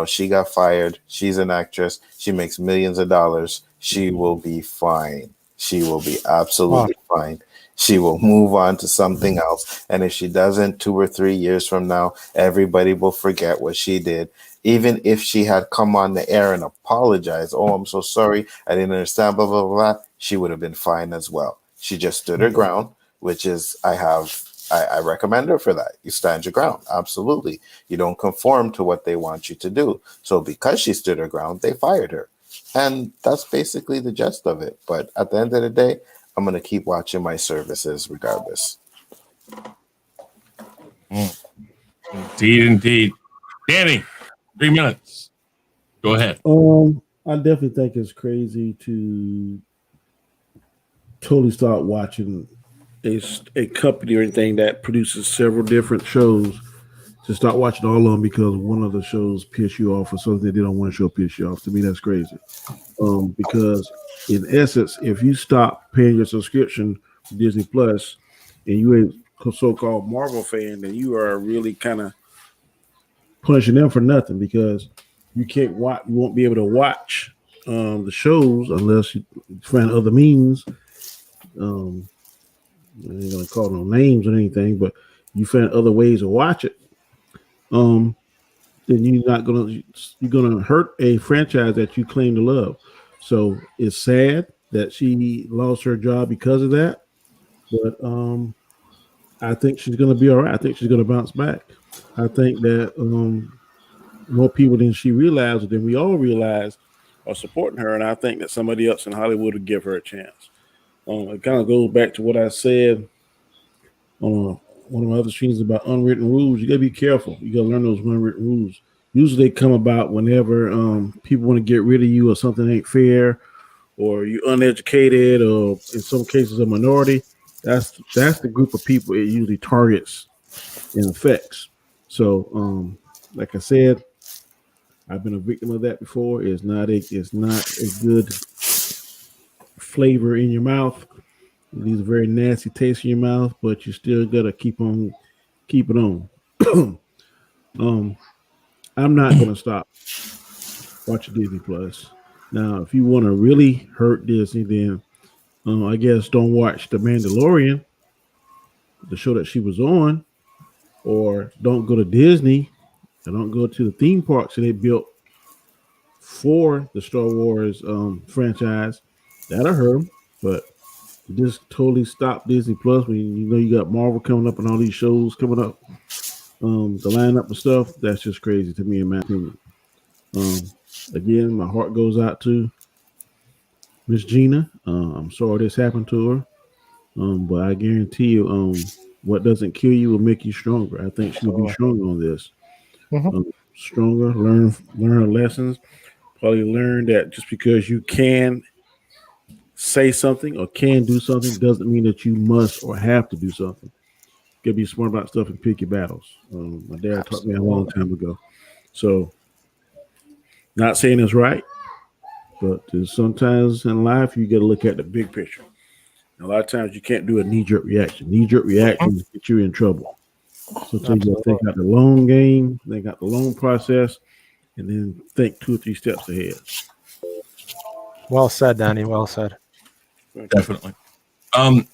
She got fired. She's an actress. She makes millions of dollars. She will be fine. She will be absolutely fine. She will move on to something else. And if she doesn't, 2 or 3 years from now, everybody will forget what she did. Even if she had come on the air and apologized, oh, I'm so sorry, I didn't understand, blah, blah, blah, she would have been fine as well. She just stood her ground, which is, I recommend her for that. You stand your ground. Absolutely. You don't conform to what they want you to do. So because she stood her ground, they fired her. And that's basically the gist of it. But at the end of the day, I'm going to keep watching my services regardless. Indeed. Danny, 3 minutes. Go ahead. I definitely think it's crazy to totally start watching a company or anything that produces several different shows to start watching all of them because one of the shows piss you off or something they don't want to show piss you off. To me, that's crazy. Because in essence, if you stop paying your subscription to Disney Plus and you a so-called Marvel fan, then you are really kind of punishing them for nothing because you can't watch. You won't be able to watch the shows unless you find other means. I ain't gonna call no names or anything, but you find other ways to watch it. Then you're gonna hurt a franchise that you claim to love. So it's sad that she lost her job because of that, but I think she's gonna be all right. I think she's gonna bounce back. I think that more people than she realized, than we all realize, are supporting her, and I think that somebody else in Hollywood would give her a chance. It kind of goes back to what I said on one of my other streams about unwritten rules. You got to be careful. You got to learn those unwritten rules. Usually they come about whenever people want to get rid of you or something ain't fair or you're uneducated or in some cases a minority. That's the group of people it usually targets and affects. So like I said, I've been a victim of that before. It's not a good flavor in your mouth. It leaves a very nasty taste in your mouth, but you still gotta keep it on. I'm not gonna stop watching Disney Plus. Now, if you want to really hurt Disney, then I guess don't watch The Mandalorian, the show that she was on, or don't go to Disney and don't go to the theme parks that they built for the Star Wars franchise. That'll hurt them, but just totally stop Disney Plus when you know you got Marvel coming up and all these shows coming up. The lineup of stuff, that's just crazy to me, in my opinion. Again, my heart goes out to Miss Gina. I'm sorry this happened to her, but I guarantee you, what doesn't kill you will make you stronger. I think she'll be stronger on this. Stronger, learn her lessons. Probably learn that just because you can say something or can do something doesn't mean that you must or have to do something. You gotta be smart about stuff and pick your battles. My dad taught me a long time ago. So, not saying it's right, but sometimes in life you got to look at the big picture. And a lot of times you can't do a knee-jerk reaction. Knee-jerk reactions get you in trouble. Sometimes you got to think out the long game, think out the long process, and then think 2 or 3 steps ahead. Well said, Danny. Well said. Definitely. I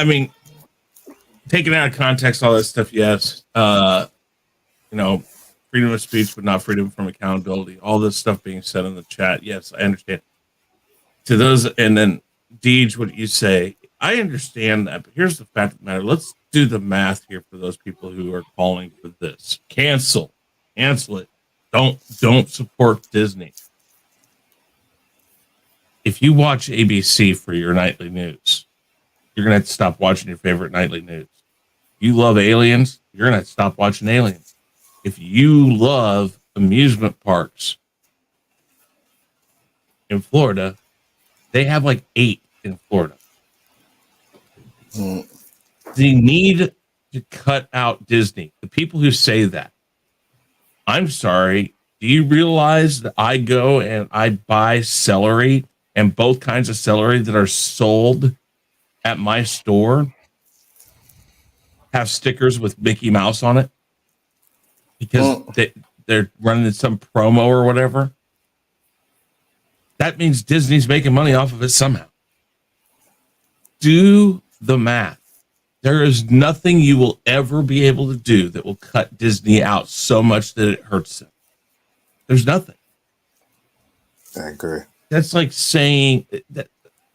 mean, taken out of context, all that stuff, yes. Freedom of speech, but not freedom from accountability. All this stuff being said in the chat, yes, I understand. To those, and then Deej, what you say, I understand that, but here's the fact of the matter. Let's do the math here for those people who are calling for this. Cancel it. Don't support Disney. If you watch ABC for your nightly news, you're gonna have to stop watching your favorite nightly news. You love Aliens, you're gonna have to stop watching Aliens. If you love amusement parks in Florida, they have like 8 in Florida. They need to cut out Disney. The people who say that, I'm sorry. Do you realize that I go and I buy celery and both kinds of celery that are sold at my store have stickers with Mickey Mouse on it? Because they're running some promo or whatever. That means Disney's making money off of it somehow. Do the math. There is nothing you will ever be able to do that will cut Disney out so much that it hurts them. There's nothing. I agree. That's like saying that.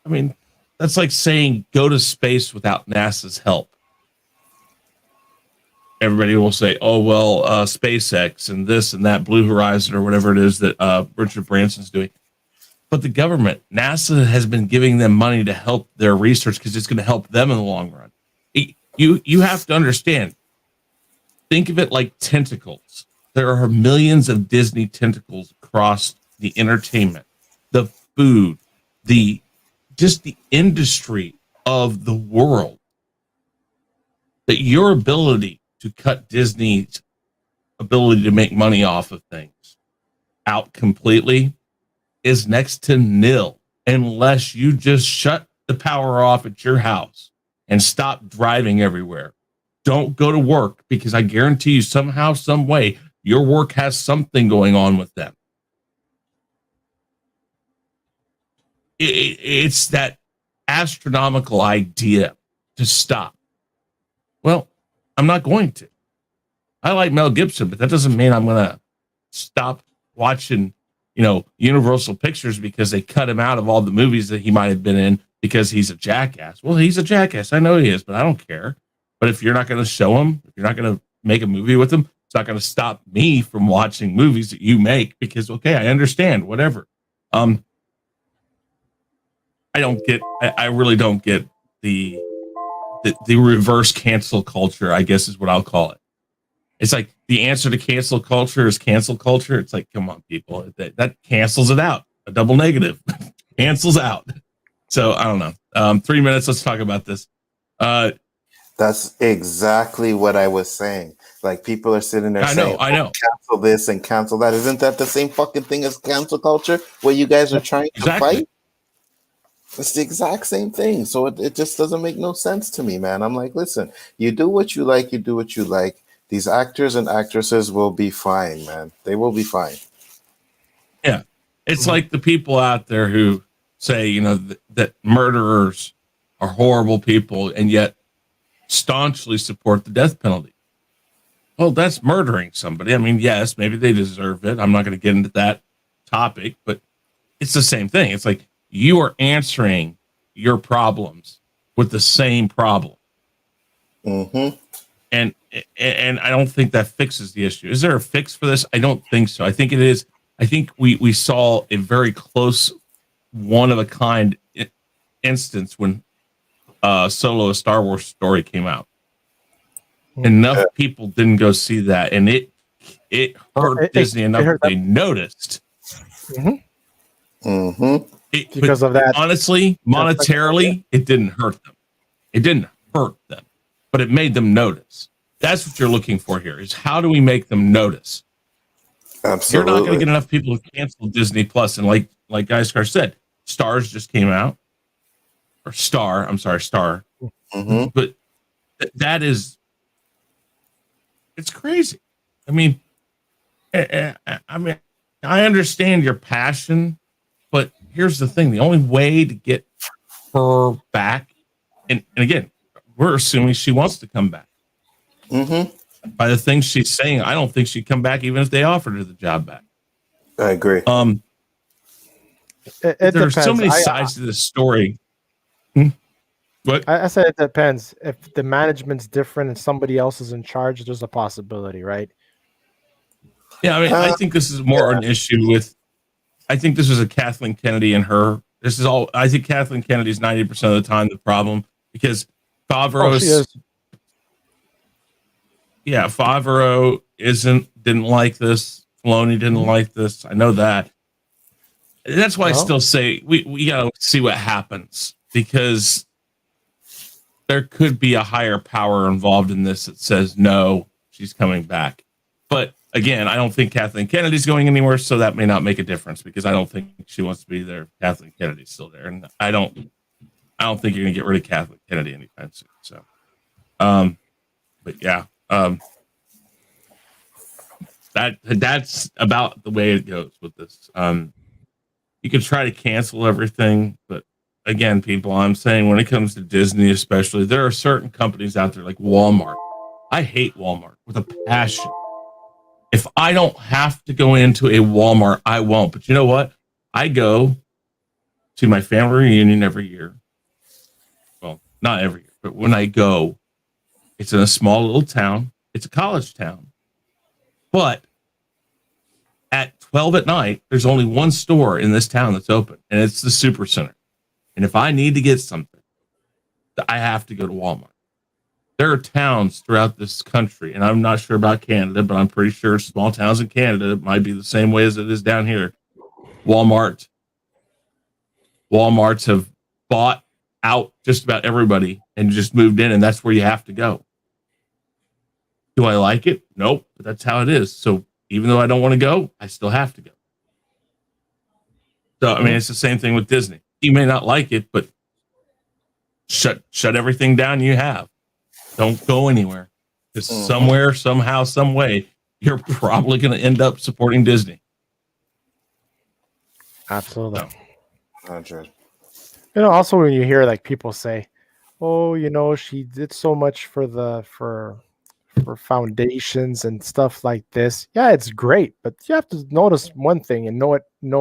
I mean, that's like saying go to space without NASA's help. Everybody will say, "Oh well, SpaceX and this and that, Blue Horizon or whatever it is that Richard Branson's doing." But the government, NASA, has been giving them money to help their research because it's going to help them in the long run. You have to understand. Think of it like tentacles. There are millions of Disney tentacles across the entertainment, the food, the industry of the world. That your ability to cut Disney's ability to make money off of things out completely is next to nil unless you just shut the power off at your house and stop driving everywhere. Don't go to work because I guarantee you somehow, some way, your work has something going on with them. It's that astronomical idea to stop. Well, I'm not going to. I like Mel Gibson, but that doesn't mean I'm going to stop watching, Universal Pictures because they cut him out of all the movies that he might have been in because he's a jackass. Well, he's a jackass. I know he is, but I don't care. But if you're not going to show him, if you're not going to make a movie with him, it's not going to stop me from watching movies that you make because, okay, I understand, whatever. I really don't get the reverse cancel culture, I guess is what I'll call it. It's like the answer to cancel culture is cancel culture. It's like, come on, people, that cancels it out. A double negative cancels out. So I don't know. 3 minutes. Let's talk about this. That's exactly what I was saying. Like people are sitting there saying, I know. Cancel this and cancel that. Isn't that the same fucking thing as cancel culture? What you guys are trying to fight? It's the exact same thing. So it just doesn't make no sense to me, man. I'm like, listen, you do what you like. You do what you like. These actors and actresses will be fine, man. They will be fine. Yeah. It's like the people out there who say, that murderers are horrible people and yet staunchly support the death penalty. Well, that's murdering somebody. I mean, yes, maybe they deserve it. I'm not going to get into that topic, but it's the same thing. It's like you are answering your problems with the same problem. Mm-hmm. And I don't think that fixes the issue. Is there a fix for this? I don't think so. I think it is. I think we saw a very close, one of a kind instance when Solo: A Star Wars Story came out. Enough people didn't go see that, and it hurt Disney enough that they noticed. Mm-hmm. Mm-hmm. Because of that, honestly, monetarily, it didn't hurt them. It didn't hurt them, but it made them notice. That's what you're looking for here. Is how do we make them notice? Absolutely. You're not going to get enough people to cancel Disney Plus, and like Gaiskar said, Stars just came out, or Star. I'm sorry, Star. Mm-hmm. But that is, it's crazy. I mean, I understand your passion, but here's the thing: the only way to get her back, and again, we're assuming she wants to come back. Mm-hmm. By the things she's saying, I don't think she'd come back even if they offered her the job back. I agree. There's so many sides to this story. What? I said it depends. If the management's different and somebody else is in charge, there's a possibility, right? Yeah, I mean, I think this is more an issue with. I think this is a Kathleen Kennedy and her. This is all. I think Kathleen Kennedy's 90% of the time the problem because Favreau. Yeah, Favreau didn't like this. Filoni didn't like this. I know that. That's why I still say we gotta see what happens because there could be a higher power involved in this that says no, she's coming back. But again, I don't think Kathleen Kennedy's going anywhere, so that may not make a difference because I don't think she wants to be there. Kathleen Kennedy's still there, and I don't think you're gonna get rid of Kathleen Kennedy anytime soon. So, but yeah. That's about the way it goes with this. You can try to cancel everything, but again, people, I'm saying when it comes to Disney, especially, there are certain companies out there like Walmart. I hate Walmart with a passion. If I don't have to go into a Walmart, I won't. But you know what? I go to my family reunion every year. Well, not every year, but when I go, it's in a small little town. It's a college town. But at 12 at night, there's only one store in this town that's open, and it's the Super Center. And if I need to get something, I have to go to Walmart. There are towns throughout this country, and I'm not sure about Canada, but I'm pretty sure small towns in Canada might be the same way as it is down here. Walmarts have bought out just about everybody and just moved in, and that's where you have to go. Do I like it? Nope, but that's how it is. So even though I don't want to go, I still have to go. So, I mean, it's the same thing with Disney. You may not like it, but shut everything down you have. Don't go anywhere. Because somewhere, somehow, some way, you're probably going to end up supporting Disney. Absolutely. So. 100. Also when you hear like people say, "Oh, she did so much for foundations and stuff like this." Yeah, it's great, but you have to notice one thing and know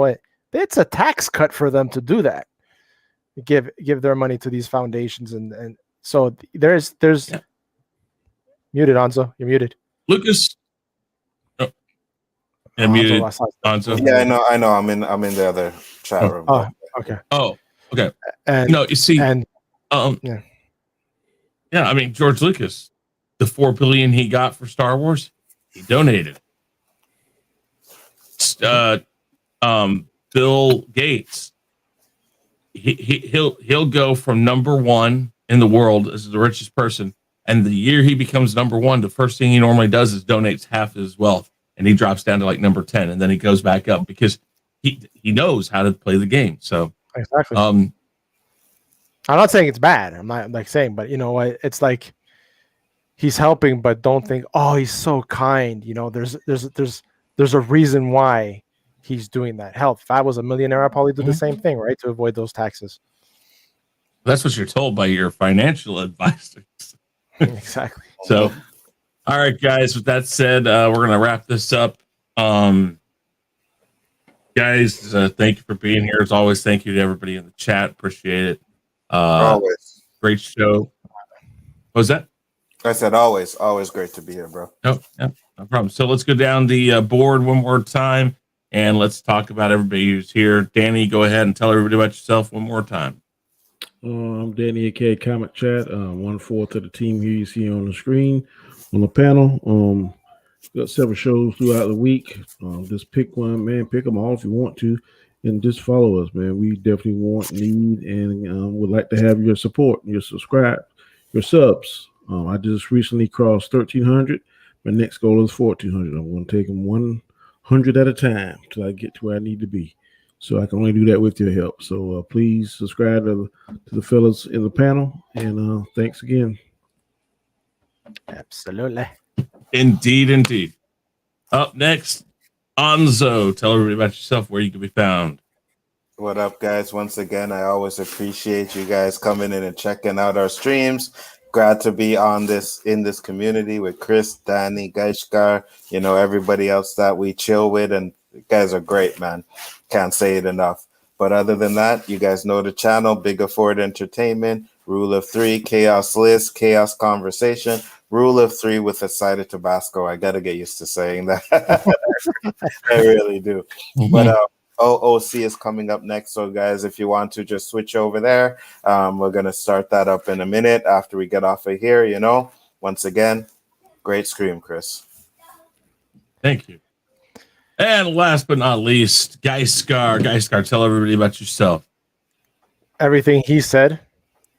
it. It's a tax cut for them to do that. Give their money to these foundations, and so there's muted, Anzo. You're muted. Lucas. Oh. Yeah, muted. Anzo. Yeah, I know. I'm in the other chat room. Oh, okay. Oh, okay. And you see, yeah. I mean, George Lucas, the $4 billion he got for Star Wars, he donated. Bill Gates, he'll go from number one in the world as the richest person, and the year he becomes number one, the first thing he normally does is donates half his wealth, and he drops down to like number 10, and then he goes back up because he knows how to play the game. So exactly. I'm not saying it's bad. I'm not like saying, but it's like he's helping, but don't think, oh, he's so kind. There's a reason why he's doing that. Hell, if I was a millionaire, I'd probably do the same thing, right? To avoid those taxes. That's what you're told by your financial advisors. Exactly. So, all right, guys, with that said, we're going to wrap this up. Guys, thank you for being here. As always, thank you to everybody in the chat. Appreciate it. Always. Great show. What was that? I said always great to be here, bro. Oh, yeah, no problem. So let's go down the board one more time, and let's talk about everybody who's here. Danny, go ahead and tell everybody about yourself one more time. I'm Danny, A.K.A. Comic Chat. 1/4 of the team here you see on the screen on the panel. Got several shows throughout the week. Just pick one, man. Pick them all if you want to, and just follow us, man. We definitely need, and would like to have your support, your subs. I just recently crossed 1,300. My next goal is 1,400. I'm going to take them 100 at a time till I get to where I need to be. So I can only do that with your help. So please subscribe to the fellas in the panel, and thanks again. Absolutely. Indeed. Up next, Nzo. Tell everybody about yourself, where you can be found. What up, guys? Once again, I always appreciate you guys coming in and checking out our streams. Glad to be in this community with Chris, Danny, Gaiskar, everybody else that we chill with, and you guys are great, man. Can't say it enough. But other than that, you guys know the channel, Biggaford Entertainment, Rule of 3, Chaos List, Chaos Conversation, Rule of 3 with a side of Tabasco. I got to get used to saying that. I really do. Mm-hmm. But OOC is coming up next. So, guys, if you want to just switch over there, we're going to start that up in a minute after we get off of here. Once again, great scream, Chris. Thank you. And last but not least, Gaiskar. Gaiskar, tell everybody about yourself. Everything he said.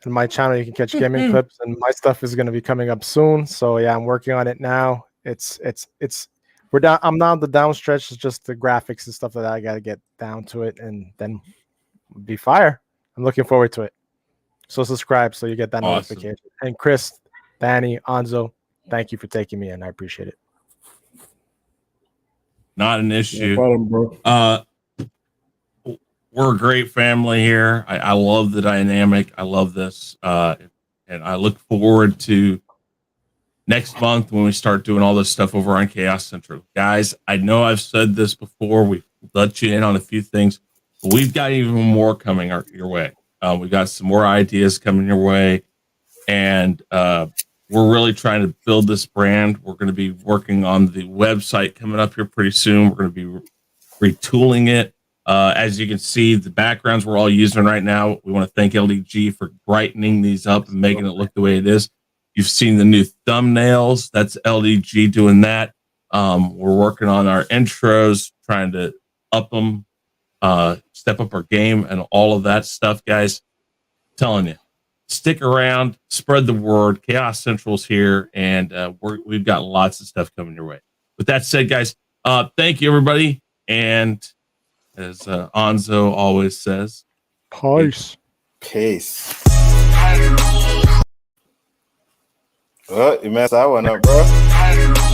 On my channel, you can catch gaming clips, and my stuff is going to be coming up soon. So yeah, I'm working on it now. We're down. I'm not on the down stretch. It's just the graphics and stuff that I got to get down to it, and then be fire. I'm looking forward to it. So subscribe so you get that notification. And Chris, Danny, Anzo, thank you for taking me in. I appreciate it. Not an issue. No problem, bro. we're a great family here. I love the dynamic. I love this. And I look forward to next month when we start doing all this stuff over on Chaos Central. Guys, I know I've said this before. We've let you in on a few things, but we've got even more coming your way. We've got some more ideas coming your way. And we're really trying to build this brand. We're going to be working on the website coming up here pretty soon. We're going to be retooling it. As you can see, the backgrounds we're all using right now, we want to thank LDG for brightening these up and making it look the way it is. You've seen the new thumbnails. That's LDG doing that. We're working on our intros, trying to up them, step up our game and all of that stuff, guys. I'm telling you, stick around, spread the word. Chaos Central's here, and we've got lots of stuff coming your way. With that said, guys, thank you, everybody. And as Nzo always says, Peace. Peace. Oh, you messed that one up, bro.